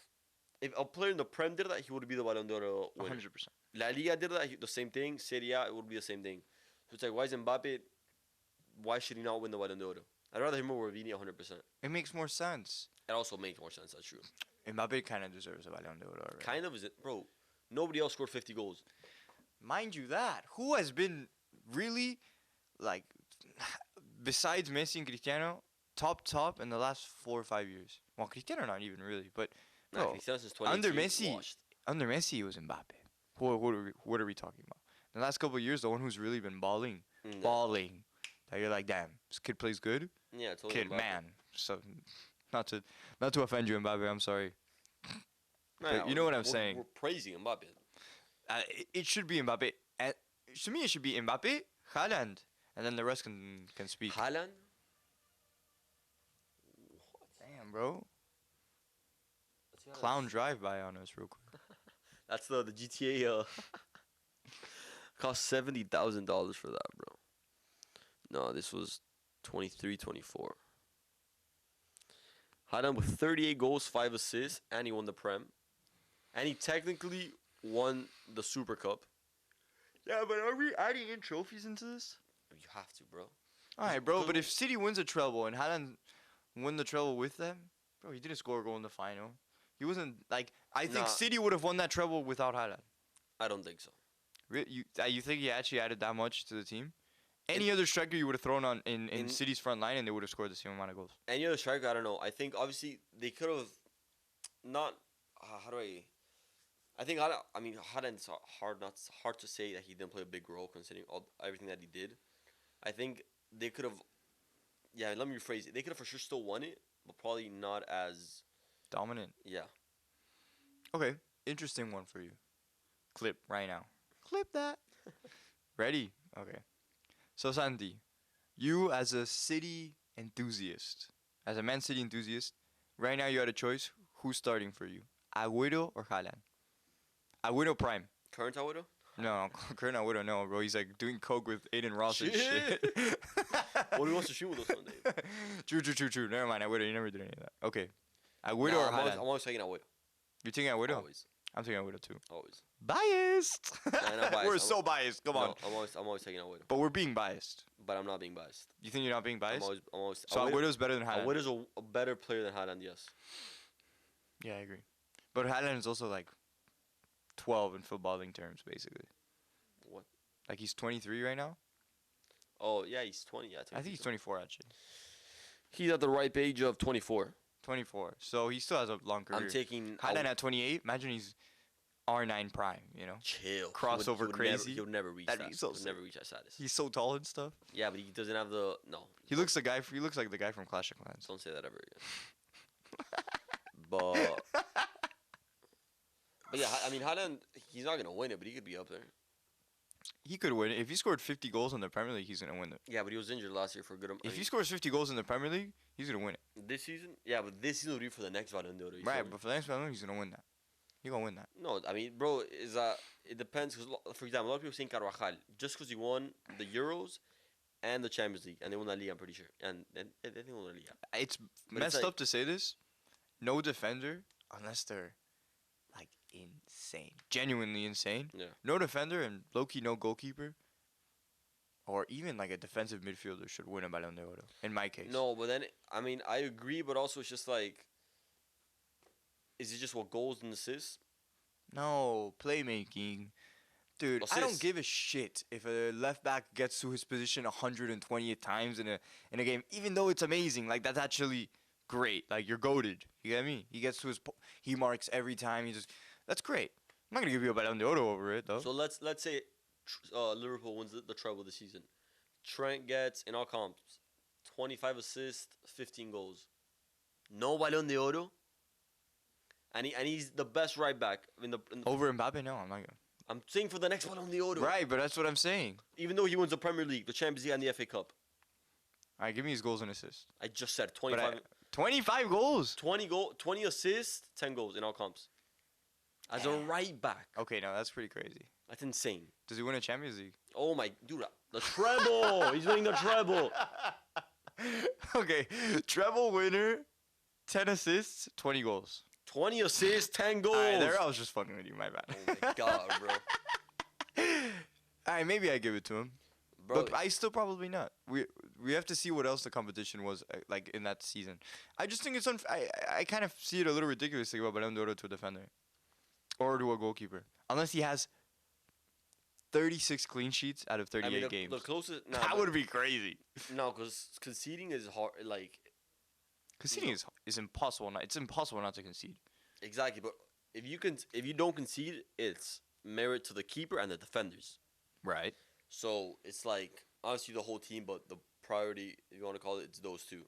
if a player in the Prem did that, he would be the Ballon d'Or winner. 100%. La Liga did that, the same thing. Serie A, it would be the same thing. So it's like, why is Mbappe? Why should he not win the Ballon d'Or? I'd rather him over Vini 100%. It makes more sense. It also makes more sense. That's true. Mbappe kind of deserves a Ballon d'Or already. Kind of is it, bro? Nobody else scored 50 goals. Mind you that. Who has been really, like, besides Messi and Cristiano, top in the last 4 or 5 years? Well, Cristiano not even really, but Nah, bro, Cristiano since under 2018 Messi, washed. under Messi it was Mbappe. What are we talking about? The last couple of years, the one who's really been balling. Nah. Balling. That you're like, damn, this kid plays good. Yeah, totally. Kid, Mbappe. man. So, not to offend you, Mbappe. I'm sorry. Nah, But you know what I'm we're- saying. We're praising Mbappe. It should be Mbappe. And to me, it should be Mbappe, Haaland, and then the rest can speak. Haaland? Damn, bro. Let's see how Clown drive by on us real quick. That's the GTA. Cost $70,000 for that, bro. No, this was 23-24. Haaland with 38 goals, 5 assists, and he won the Prem. And he technically won the Super Cup. Yeah, but are we adding in trophies into this? You have to, bro. All right, bro. But if City wins a treble and Haaland won the treble with them, bro, he didn't score a goal in the final. He wasn't like I think Nah. City would have won that treble without Haaland. I don't think so. You think he actually added that much to the team? Any other striker you would have thrown on in City's front line and they would have scored the same amount of goals. Any other striker, I don't know. I think obviously they could have not. How do I think Haaland. I mean, Haaland's hard to say that he didn't play a big role considering everything that he did. I think they could have. Yeah, let me rephrase it. They could have for sure still won it, but probably not as. Dominant. Yeah. Okay, interesting one for you. Clip right now. Clip that. Ready? Okay. So Santi, you as a City enthusiast, as a Man City enthusiast, right now you had a choice. Who's starting for you? Agüero or Haaland? Agüero prime. Current Agüero? No, current Agüero no, bro. He's like doing coke with Aiden Ross and shit. Well, he wants to shoot with us one day. True. Never mind, Agüero. You never did any of that. Okay. Agüero or I'm Haaland? always taking Agüero. You're taking Agüero? Always. I'm taking Agüero too. Always. Biased. not biased. We're so biased. Come on. No, I'm always taking Agüero. But we're being biased. But I'm not being biased. You think you're not being biased? I'm always So Agüero's better than Haaland. Agüero's a better player than Haaland, yes. Yeah, I agree. But Haaland is also like 12 in footballing terms, basically. What? Like he's 23 right now. Oh, yeah, he's 20. Yeah, I think he's 24 actually. He's at the ripe age of 24. 24. So he still has a long career. I'm taking Haaland at 28. Imagine he's R9 prime. You know, chill. Crossover crazy. He would never reach That'd that. be so He would sick. never reach that status. he's so tall and stuff. Yeah, but he doesn't have the He looks like the guy from Clash of Clans. Don't say that ever again. but yeah, I mean Haaland, he's not gonna win it, but he could be up there. He could win it. If he scored 50 goals in the Premier League, he's gonna win it. Yeah, but he was injured last year for a good amount. If he scores 50 goals in the Premier League, he's gonna win it. This season, yeah, but this season will be for the next Ballon d'Or. Right, but for the next Premier League, he's gonna win that. He's gonna win that. No, I mean, bro, it depends. Cause for example, a lot of people saying Carvajal just because he won the Euros and the Champions League and they won the league. I'm pretty sure, and they think they won the league. It's But messed it's like- up to say this. No defender, unless they're like insane, genuinely insane. Yeah. No defender and low key no goalkeeper, or even like a defensive midfielder should win a Ballon d'Or. In my case. No, but then I mean I agree, but also it's just like, is it just what goals and assists? No playmaking, dude. I don't Assists. give a shit if a left back gets to his position 120 times in a game, even though it's amazing. Like that's actually great. Like you're goated. You get me? He gets to he marks every time. That's great. I'm not gonna give you a Ballon d'Or over it though. So let's say Liverpool wins the treble this season. Trent gets in all comps 25 assists, 15 goals. No Ballon d'Or. and he's the best right back Over Mbappe? No, I'm not gonna. I'm saying for the next Ballon d'Or. Right, but that's what I'm saying. Even though he wins the Premier League, the Champions League, and the FA Cup. All right, give me his goals and assists. I just said But 25. 25 goals. 20 assists, 10 goals in all comps. As a right back. Okay, no, that's pretty crazy. That's insane. Does he win a Champions League? Oh my, dude, the treble. He's winning the treble. Okay, treble winner, 10 assists, 20 goals. 20 assists, 10 goals. Alright, there I was just fucking with you, my bad. Oh my god, bro. Alright, maybe I give it to him. Bro, But I still probably not. We have to see what else the competition was like in that season. I just think it's I kind of see it a little ridiculous to give a Ballon d'Or to a defender or to a goalkeeper unless he has 36 clean sheets out of 38 games. The closest. Nah, That would be crazy. No, because conceding is hard. Like Conceding is impossible. It's impossible not to concede. exactly, but if you don't concede, it's merit to the keeper and the defenders. Right. So it's like obviously the whole team, but the priority, if you want to call it, it's those two.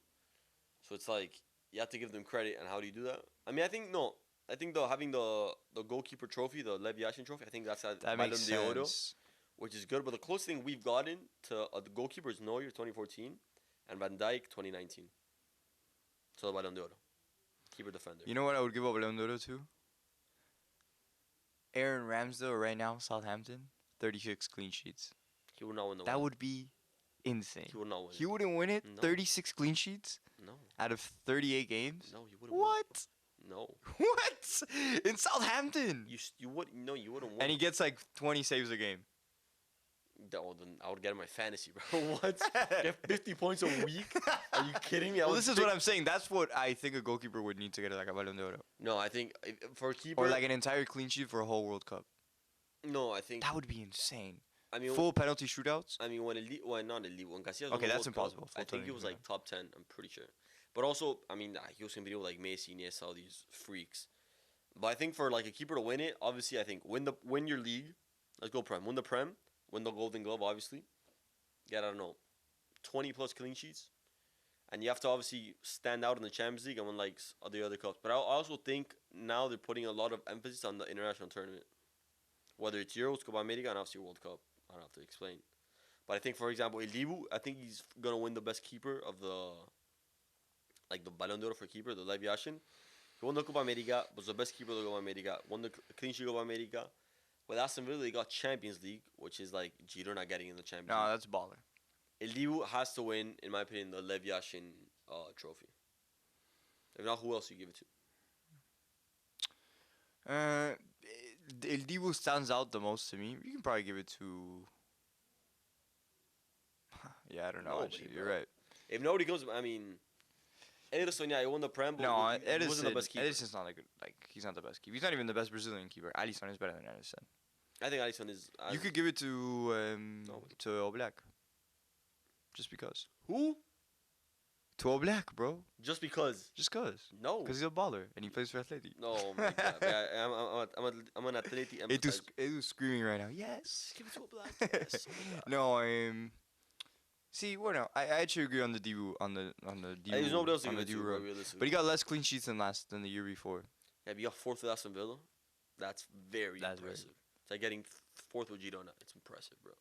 So it's like you have to give them credit, and how do you do that? I mean, I think having the goalkeeper trophy, the Lev Yashin trophy, I think that's at That Ballon makes d'Oro, sense. which is good. But the closest thing we've gotten to the goalkeeper is Neuer 2014 and Van Dijk 2019. So the Ballon d'Oro, keeper defender. You know what I would give a Ballon d'Oro to? Aaron Ramsdale right now, Southampton, 36 clean sheets. He would not win the That award. would be insane. He would not win. He wouldn't win it. No. 36 clean sheets No, out of 38 games. no, you wouldn't. What? Win. No, What? In Southampton. you wouldn't win. And he gets like 20 saves a game. Then I would get in my fantasy, bro. What? Get 50 points a week? Are you kidding me? Well, this is what I'm saying. That's what I think a goalkeeper would need to get like a Ballon d'Oro. No, I think for a keeper. Or like an entire clean sheet for a whole World Cup. No, I think. That would be insane. I mean, Full penalty shootouts. I mean, not elite. When Casillas Okay, won the that's World impossible. Cup, Full I think he penalty was like top 10. I'm pretty sure. But also, I mean, he was competing with like Messi, Iniesta, all these freaks. But I think for like a keeper to win it, obviously, I think win your league. Let's go Prem. Win the Prem. Win the Golden Glove, obviously. Get, I don't know, 20 plus clean sheets. And you have to obviously stand out in the Champions League and win like the other cups. But I also think now they're putting a lot of emphasis on the international tournament. Whether it's Euros, Copa America, and obviously World Cup. I don't have to explain. But I think, for example, Elibu, I think he's going to win the best keeper of the Ballon d'Or for keeper, the Lev Yashin. He won the Copa America, was the best keeper of the Copa America, won the clean sheet Copa America. With Aston Villa, they got Champions League, which is like Girona getting in the Champions No, League. that's baller. Elibu has to win, in my opinion, the Lev Yashin trophy. If not, who else you give it to? El Dibu stands out the most to me. You can probably give it to. Yeah, I don't know. Nobody, Actually, bro. you're right. If nobody goes, I mean, Ederson, yeah, he won the Prem, but No, he wasn't the best keeper. Edison's not he's not the best keeper. He's not even the best Brazilian keeper. Alisson is better than Edison. I think Alisson is. You could give it to Nobody. Oblak. Just because. Who? To Oblak, bro. Just because. Just cause. No. Because he's a baller and he plays for Atleti. No, my God. Yeah, I'm an Atleti empathizer. Edu's screaming right now. Yes. Give it to a black. Yes. Oh my God. No, see, well, no, I actually agree on the Dibu on the Dibu. There's nobody else to on give the it to, Dibu bro, run. realistically. But he got less clean sheets than the year before. Yeah, but you got fourth with Aston Villa. That's very That's very impressive. It's like getting fourth with Girona. It's impressive, bro.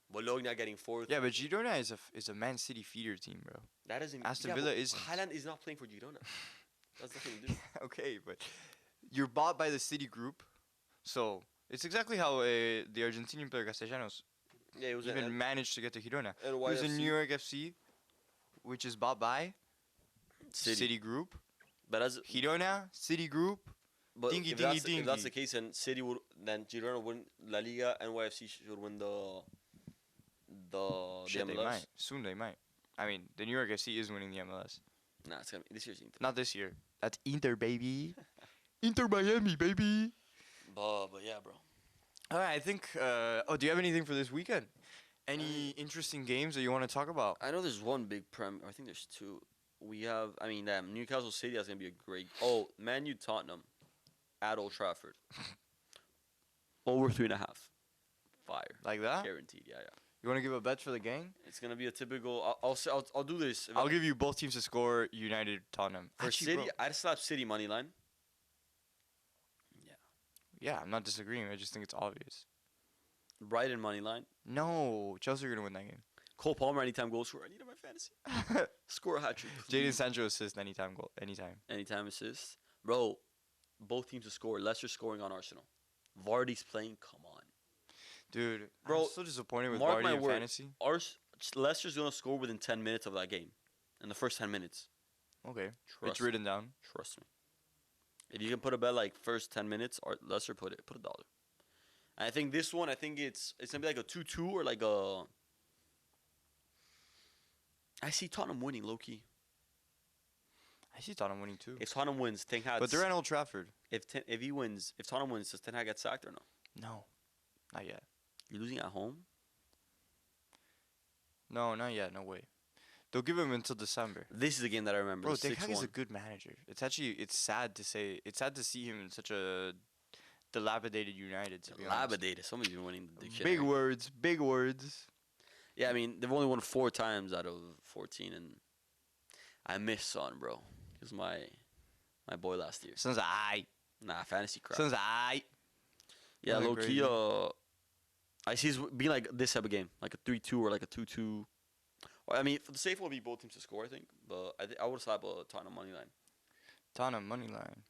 Bologna getting fourth. Yeah, but Girona is a Man City feeder team, bro. That isn't. Aston yeah, Villa but isn't. Haaland is not playing for Girona. That's nothing to do. Okay, but you're bought by the City Group, so it's exactly how the Argentinian player Castellanos Yeah, it was even managed to get to Girona. and He was in YFC. New York FC, which is bought by City Group. But as Girona, City Group. but Dingy, if, that's, dingy, if that's the dingy. case, then Girona win La Liga, and YFC should win the Shit, they MLS. might. Soon they might. I mean, the New York FC is winning the MLS. Nah, it's gonna be this year's Inter. Not this year. That's Inter, baby. Inter Miami, baby. But yeah, bro. All right, I think. Do you have anything for this weekend? Any interesting games that you want to talk about? I know there's one big prem. I think there's two. We have. I mean, Newcastle City. That's gonna be a great. Oh, Man U Tottenham, at Old Trafford. Over 3.5. Fire. Like that? Guaranteed. Yeah, yeah. You want to give a bet for the gang? It's gonna be a typical. I'll do this. I'll give you both teams to score. United, Tottenham. for Actually, City. bro, I'd slap City money line. Yeah, I'm not disagreeing. I just think it's obvious. Brighton money line. No, Chelsea are gonna win that game. Cole Palmer anytime goal scorer. I need him in my fantasy. Score a hat trick. Jadon Sancho assist anytime goal, anytime. Anytime assist. Bro, both teams to score. Leicester scoring on Arsenal. Vardy's playing. Come on. Dude, Bro, I'm so disappointed with mark my Vardy in word. fantasy. Leicester's gonna score within 10 minutes of that game. In the first 10 minutes. Okay, Trust it's written down. Trust me. If you can put a bet like first 10 minutes, or Leicester put $1. And I think this one, it's gonna be like a 2-2 or like a. I see Tottenham winning low key. I see Tottenham winning too. If Tottenham wins, Ten Hag. But they're at Old Trafford. If Tottenham wins, does Ten Hag get sacked or no? No, not yet. You're losing at home. No, not yet. No way. They'll give him until December. This is a game that I remember. Bro, the Ten Hag is 6-1. a good manager. It's sad to say. It's sad to see him in such a dilapidated United. To be honest. Dilapidated. Somebody's been winning the dictionary. Big words. Big words. Yeah, I mean they've only won 4 times out of 14, and I miss Son, bro. He was my boy last year. Sounds aight. Nah, fantasy crap. Sounds aight. Yeah, Nothing low key. crazy. I see it being like this type of game, like a 3-2 or like a 2-2. I mean, for the safe one, would be both teams to score, I think. But I would slap a Tottenham money line. Tottenham money line.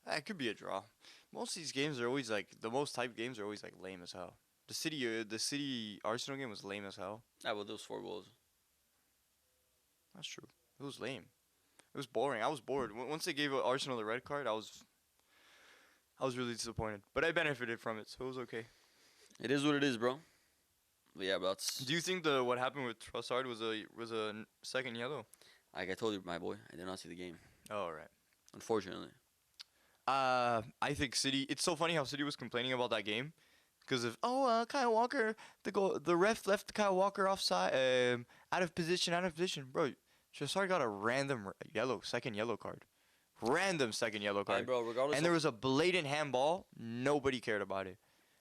It could be a draw. Most of these games are always like the most hyped games are always like lame as hell. The City Arsenal game was lame as hell. Yeah, well, those 4 goals. That's true. It was lame. It was boring. I was bored. Once they gave Arsenal the red card, I was really disappointed. But I benefited from it, so it was okay. It is what it is, bro. But yeah, bro, that's Do you think what happened with Trossard was a second yellow? like I told you, my boy. I did not see the game, Oh, right. unfortunately. I think City. It's so funny how City was complaining about that game, because of Kyle Walker, the ref left Kyle Walker offside, out of position, bro. Trossard got a random second yellow card, random second yellow Alright, card, bro. Regardless, and there was a blatant handball. Nobody cared about it.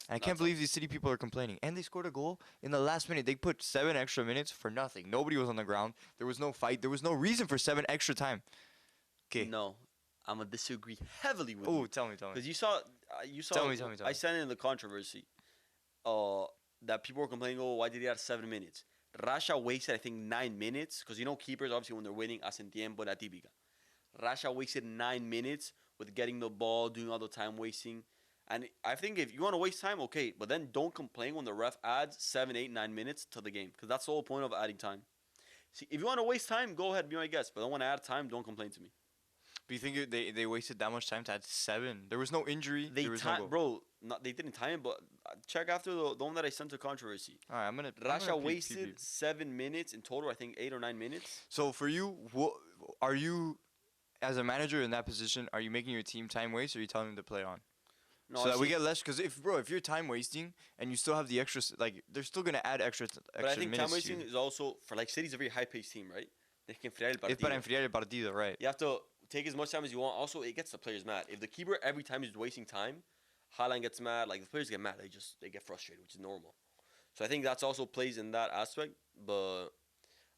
And I can't That's believe these City people are complaining. And they scored a goal in the last minute. They put 7 extra minutes for nothing. Nobody was on the ground. There was no fight. There was no reason for 7 extra time. Okay. no, I'm gonna disagree heavily with Oh, you. tell me. Because you saw. Tell me. I said in the controversy, that people were complaining. Oh, why did he have 7 minutes? Rasha wasted, I think, 9 minutes. Because keepers obviously when they're winning, hacen tiempo la típica. Rasha wasted 9 minutes with getting the ball, doing all the time wasting. And I think if you want to waste time, okay, but then don't complain when the ref adds 7, 8, 9 minutes to the game, because that's the whole point of adding time. See, if you want to waste time, go ahead, be my guest. But don't want to add time, don't complain to me. Do you think they wasted that much time to add 7? There was no injury. They there was no goal. bro, they didn't time it, but check after the one that I sent to controversy. All right, I'm gonna. Rasha wasted 7 minutes in total. I think 8 or 9 minutes. So for you, are you, as a manager in that position, are you making your team time waste, or are you telling them to play on? No, So that we get less, because if you're time wasting and you still have the extra, like they're still gonna add extra But I think minutes time wasting to you. is also for like City's a very high paced team, right? They can enfriar el Es para partido. enfriar el partido, right? You have to take as much time as you want. Also, it gets the players mad. If the keeper every time is wasting time, Haaland gets mad. Like the players get mad. They get frustrated, which is normal. So I think that's also plays in that aspect. But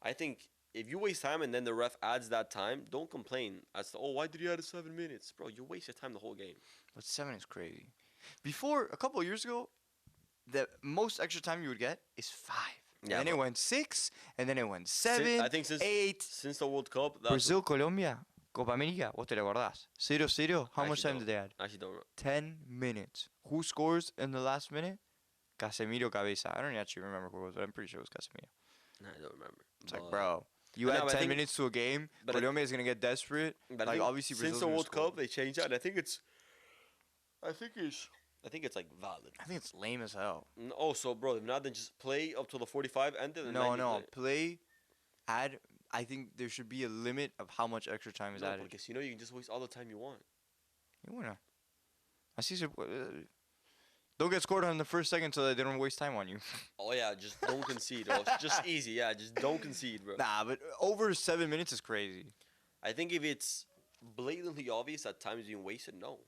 I think if you waste time and then the ref adds that time, don't complain as to why did he add 7 minutes, bro? You wasted time the whole game. But 7 is crazy. Before, a couple of years ago, the most extra time you would get is 5. Yeah, and then it went 6, and then it went 7, I think since 8. since the World Cup, that's Brazil, Colombia, Copa America, what te recordás? 0-0. How much Actually time did they add? actually don't. 10 minutes. Who scores in the last minute? Casemiro Cabeza. I don't actually remember who it was, but I'm pretty sure it was Casemiro. I don't remember. It's like, bro, you No, add but I 10 think- minutes to a game, but I- Colombia is going to get desperate. But I Like, think obviously, since Brazil's the gonna World score. Cup, they changed that. I think it's like valid. I think it's lame as hell. Oh, so bro, if not, then just play up till the 45 ended. And No, then you no. play. Add. I think there should be a limit of how much extra time is No, added. because you can just waste all the time you want. You wanna. I see. Don't get scored on in the first second so that they don't waste time on you. Oh yeah, just don't concede. Oh, it's just easy. Yeah, just don't concede, bro. Nah, but over 7 minutes is crazy. I think if it's blatantly obvious that time is being wasted, no.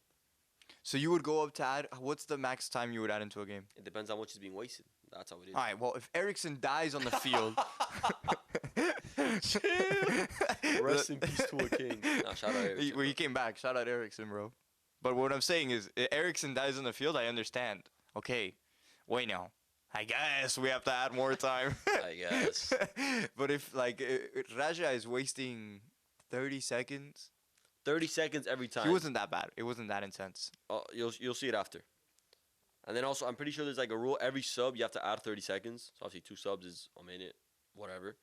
So you would go up to add. What's the max time you would add into a game? It depends how much is being wasted. That's how it is. All right. Well, if Ericsson dies on the field. Rest in peace to a king. Nah, shout out Ericsson, He bro. came back. Shout out Ericsson, bro. But what I'm saying is, Ericsson dies on the field. I understand. Okay, wait now. I guess we have to add more time. I guess. But if like Raja is wasting 30 seconds, 30 seconds every time. he wasn't that bad. It wasn't that intense. You'll see it after. And then also, I'm pretty sure there's like a rule. Every sub, you have to add 30 seconds. So obviously, 2 subs is a minute, whatever.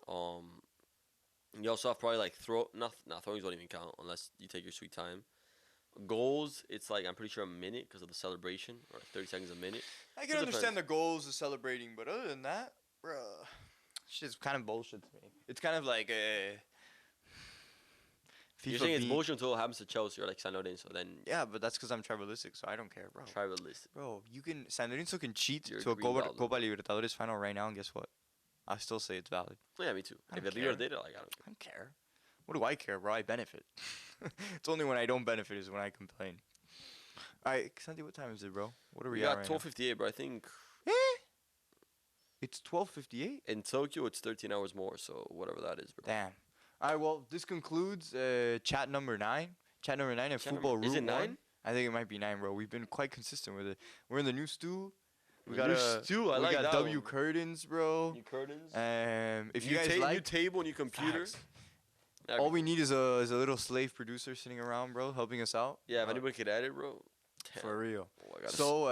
You also have probably like throwings don't even count unless you take your sweet time. Goals, it's like I'm pretty sure a minute because of the celebration, or 30 seconds a minute. I can understand the goals of celebrating, but other than that, bruh, shit's kind of bullshit to me. It's kind of like a. You're saying it's bullshit until it happens to Chelsea or like San Lorenzo, then. Yeah, but that's because I'm tribalistic, so I don't care, bro. Tribalistic. Bro, San Lorenzo can cheat You're to a green Copa Libertadores final right now, and guess what? I still say it's valid. Yeah, me too. I If don't the leader care. did it, like I don't I don't care. What do I care, bro? I benefit. It's only when I don't benefit is when I complain. All right, Santi, what time is it, bro? What are We we at got right now? 12:58, bro. I think It's 12:58. in Tokyo it's 13 hours more, so whatever that is, bro. Damn. All right, well, this concludes chat number 9. Chat number 9 at Chat number- Football Route is it 1. 9? I think it might be 9, bro. We've been quite consistent with it. We're in the new stew. We The got new a stew, I we like got that W one. curtains, bro. New curtains. If you New guys new like, table, new computer. facts. All we need is a little slave producer sitting around, bro, helping us out. Yeah, if anybody could edit, bro. Damn. For real. Oh, I gotta So,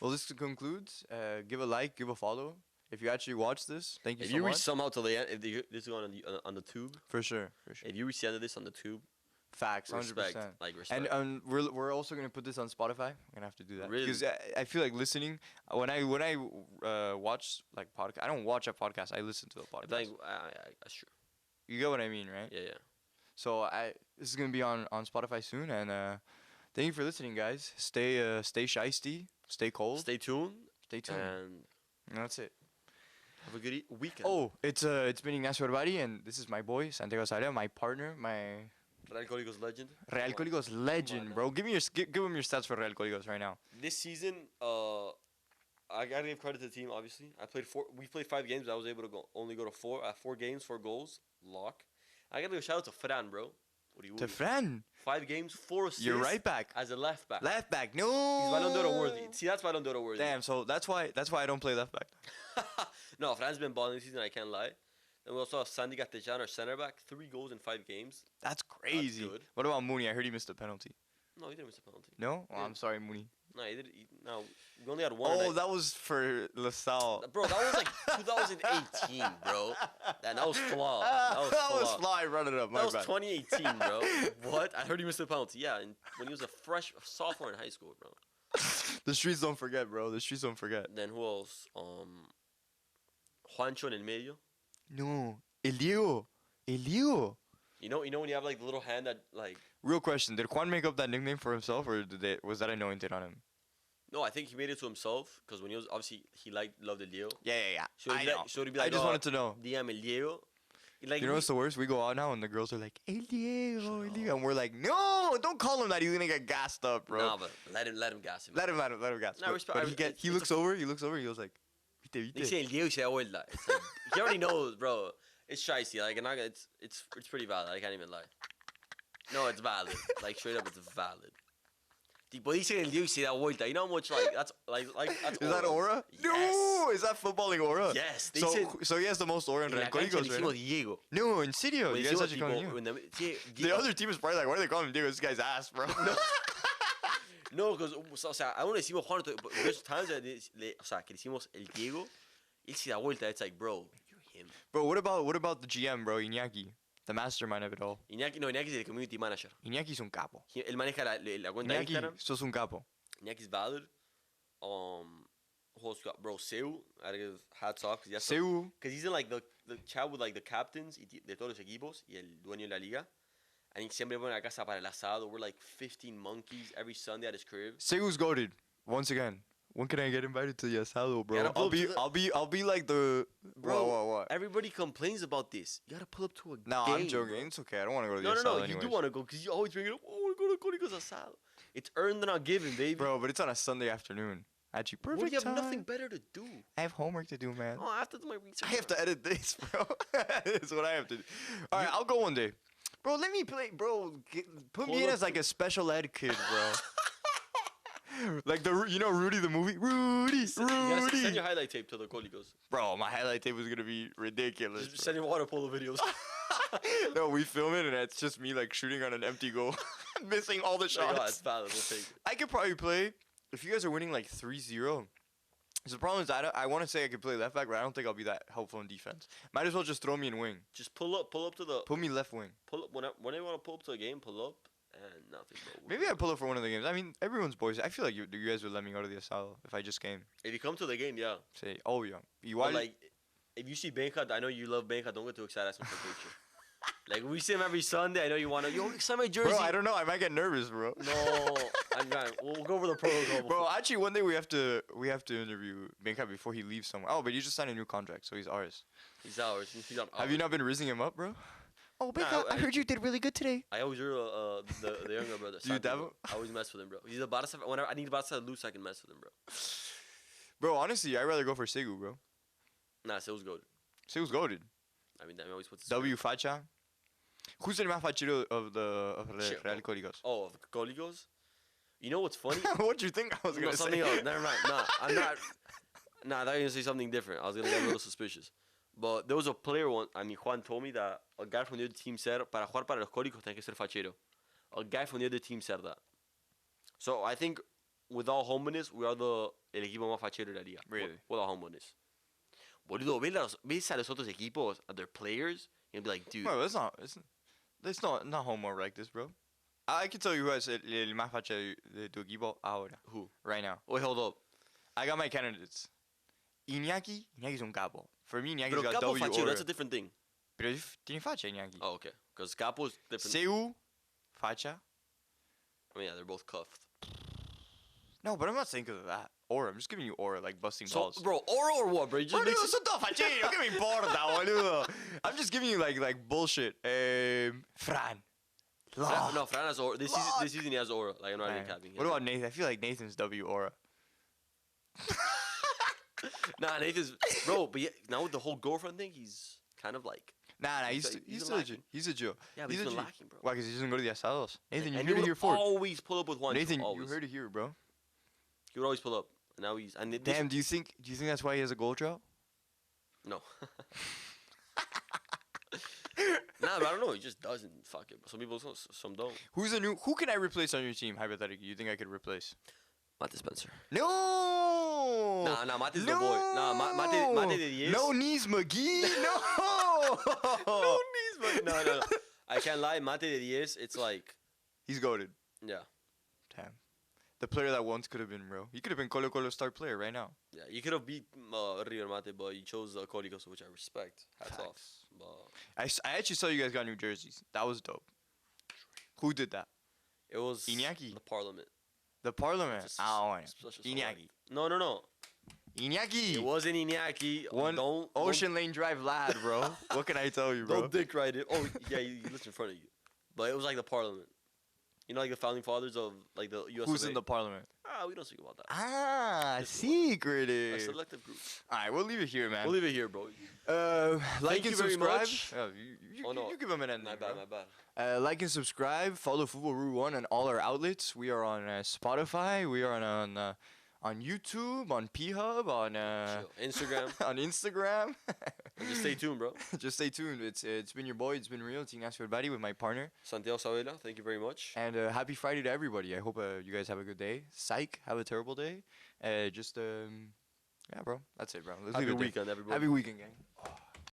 well, this concludes. Give a like, give a follow. If you actually watch this, thank you if so you much. reach somehow till the end, if this is on the tube, For sure, for sure. if you reach the end of this on the tube, Facts, 100%. respect, like respect. And we're also gonna put this on Spotify. We're gonna have to do that Really? because I feel like listening when I watch like podcast. I don't watch a podcast. I listen to a podcast. Like, that's true. You get what I mean, right? Yeah, yeah. So this is gonna be on Spotify soon, and thank you for listening, guys. Stay shiesty, stay cold, Stay tuned, stay tuned, and and that's it. have a good weekend. Oh, it's been Ignacio Arbari, and this is my boy Santiago Saria, my partner, my Real Códigos legend. Real Códigos legend, bro. Give him your stats for Real Códigos right now. This season, I gotta give credit to the team. Obviously, we played 5 games. But I was able to only go to 4 games, 4 goals, lock. I gotta give a shout out to Fran, bro. To Fran, 5 games, 4 assists. you're right back. As a left back. Left back, no. He's Ballon d'Oro worthy. See, that's Ballon d'Oro worthy. Damn, so that's why I don't play left back. No, Fran's been balling this season. I can't lie. Then we also have Sandy Gattejan, our center back, 3 goals in 5 games. That's crazy. good. What about Mooney? I heard he missed a penalty. No, he didn't miss a penalty. No? Oh, Yeah. I'm sorry, Mooney. No, he did. No, we only had 1. Oh, that was for LaSalle. Bro, that was like 2018, bro. That was flaw. That was flaw. fly. Run it up. My That was bad. 2018, bro. What? I heard he missed a penalty. Yeah, and when he was a sophomore in high school, bro. The streets don't forget, bro. The streets don't forget. Then who else? Juancho en el medio. No. El Diego. El Diego. You know when you have like the little hand that like. Real question. Did Juan make up that nickname for himself, or was that anointed on him? No, I think he made it to himself because when he was obviously he loved El Diego. Yeah. So he'd I be know. like, so he'd be like, I just "Oh, wanted to know. Dígame El Diego." Like, You know what's the worst? We go out now and the girls are like, El Diego, El Diego. And we're like, no, don't call him that. He's going to get gassed up, bro. Nah, but let him gas him. Let him gas. No, But respect- he looks over, he goes like, vite, They say El Diego y se da vuelta. It's like, he already knows, bro. It's shicey. Like, it's pretty valid. I can't even lie. No, it's valid. Like, straight up, it's valid. Tipo, dice El Diego y se da vuelta. You know how much, like, that's that's Is that aura? Yes. No, is that footballing aura? Yes. They So, said, so he has the most aura in en la Real cancha le Códigos right hicimos now? Diego. No, in serio. Le You guys hicimos, actually calling tipo, you. sí, The other team is probably like, why are they calling him Diego? This guy's ass, bro. No, because, o sea, aún le decimos Juan, but there's times that o sea, que le decimos El Diego, él se da vuelta. It's like, bro, you're him. Bro, what about the GM, bro? Iñaki, the mastermind of it all. Iñaki es el community manager. Iñaki's un capo. Él maneja la cuenta de Iñaki, Instagram. sos un capo. Iñaki's valid. Who else got? Bro, Seu. I gotta give hats off. Seu. Because he's in like the chat with like the captains de todos los equipos y el dueño de la liga. And he siempre pone la casa para el asado. We're like 15 monkeys every Sunday at his crib. Seu's goated. Once again. When can I get invited to the asado, bro? Gotta pull up to the- I'll be like the Bro, what? everybody complains about this. You gotta pull up to a No, game. I'm joking. Bro. It's okay. I don't want to go to the No, asado you anyways. do want to go because you always bring it up. Oh, I go to Códigos asado. It's earned and not given, baby. Bro, but it's on a Sunday afternoon. Actually, perfect What do you have time. nothing better to do? I have homework to do, man. Oh, I have to do my research. I have to edit this, bro. That's what I have to do. All right, I'll go one day. Bro, let me play, bro. Put me Pull in up as like a special ed kid, bro. Like Rudy the movie? Rudy, You gotta Rudy. send your highlight tape till the goalie goes. Bro, my highlight tape was gonna be ridiculous. Just bro. send your water polo videos. No, we film it and it's just me like shooting on an empty goal, missing all the Oh my God, shots. it's valid. We'll take it. I could probably play if you guys are winning like 3-0. So the problem is I want to say I could play left back, but I don't think I'll be that helpful in defense. Might as well just throw me in wing. Just pull up to the. Put me left wing. Pull up when I want to pull up to a game. Pull up and nothing, bro. Maybe I pull up for one of the games. I mean, everyone's boys. I feel like you guys would let me go to the asado if I just came. If you come to the game, yeah. Say, oh yeah, you But want like, if you see Benja, I know you love Benja. Don't get too excited. Ask him for a picture. Like we see him every Sunday. I know you wanna. Yo, sign my jersey. Bro, I don't know. I might get nervous, bro. No, I'm not. We'll go over the protocol. Bro, actually, one day we have to interview Benka before he leaves somewhere. Oh, but he just signed a new contract, so he's ours. He's ours. He's on ours. Have you not been rizzing him up, bro? Oh, Benka, Nah, I heard you did really good today. I always hear the younger brother. Do you dab Santiago. him? I always mess with him, bro. He's a Barca. Whenever I need Barca loose, I can mess with him, bro. Bro, honestly, I'd rather go for Segu, bro. Nah, Sil's good. Segu's goaded. I mean, that always puts. W Facha. Who's the más fachero of the Shit, Real bro. Códigos? Oh, if goalie goes. You know what's funny? What do you think I was No, gonna something say? else. Never mind. Nah, I'm not. Nah, I thought you were gonna say something different. I was gonna get a little suspicious. But there was a player one. I mean, Juan told me that a guy from the other team said para jugar para los Códigos tiene que ser fachero. A guy from the other team said that. So I think, with all humbleness, we are el equipo más fachero de la liga. Really? With all humbleness. Boludo, ves a los otros equipos, at their players, and be like, dude. Bro, it's not homo like this, bro. I can tell you who has el más facha de tu equipo ahora, Who? right now. Wait, hold up. I got my candidates. Iñaki's un capo. For me, Iñaki's Pero got Capo W fachero, aura. that's a different thing. Pero tiene facha, Iñaki. Oh, okay. Because Capo's different. Seu, facha. I mean, yeah, they're both cuffed. No, but I'm not saying because of that. Aura. I'm just giving you aura, like busting So, balls. bro, or what, bro? You just mix Boludo, it. son todos facheros. ¿Qué me importa, boludo? I'm just giving you like bullshit. Fran. No, Fran has aura. This season he has aura. Like, I'm not even Man. capping. What about Nathan? I feel like Nathan's W aura. Nah, Nathan's bro, but yeah, now with the whole girlfriend thing, he's kind of like. Nah, He's he's been still a lacking. Jew. He's a Jew. Yeah, but he's he's a been Jew. lacking, bro. Why? Because he doesn't go to the asados. Nathan, you And heard he it here would first. always pull up with one. Nathan, you always. heard it here, bro. He would always pull up. And now he's and Damn, do you think that's why he has a goal drought? No. Nah, but I don't know. He just doesn't. Fuck it. Some people, some don't. Who can I replace on your team, hypothetically? You think I could replace? Mate Spencer. No! Nah, Mate's no! the boy. Nah, Mate de 10. No knees, McGee! No! No knees, but no. I can't lie. Mate de 10, it's like, He's goated. yeah. Damn. The player that once could have been, bro. He could have been Colo Colo star player right now. Yeah, you could have beat River Mate, but you chose Códigos, which I respect. Hats off. Facts. But I actually saw you guys got new jerseys. That was dope. Who did that? it was Iñaki. the Parliament. The Parliament. It's a Oh, special Iñaki. select. No. Iñaki. It wasn't Iñaki. One Don't Ocean Lane Drive lad, bro. What can I tell you, bro? Don't dick ride it. Oh yeah, he lives in front of you. But it was like the Parliament. You know, like the founding fathers of like the U.S. Who's in the Parliament? We don't speak about that. Ah, Just a secretive. selective group. All right, we'll leave it here, man. We'll leave it here, bro. Like you and very subscribe. much. Oh, Oh, no. you give them an ending. My bro. bad. Like and subscribe. Follow FutbolRoute1 on all our outlets. We are on Spotify. We are on YouTube, on P-Hub, on Chill. Instagram. on Instagram. And just stay tuned, bro. Just stay tuned. It's been your boy. It's been real. It's Ignacio Badi with my partner. Santiago Sabela, thank you very much. And happy Friday to everybody. I hope you guys have a good day. Psych, have a terrible day. Yeah, bro. That's it, bro. Let's Happy leave it there. weekend, everybody. Happy weekend, gang.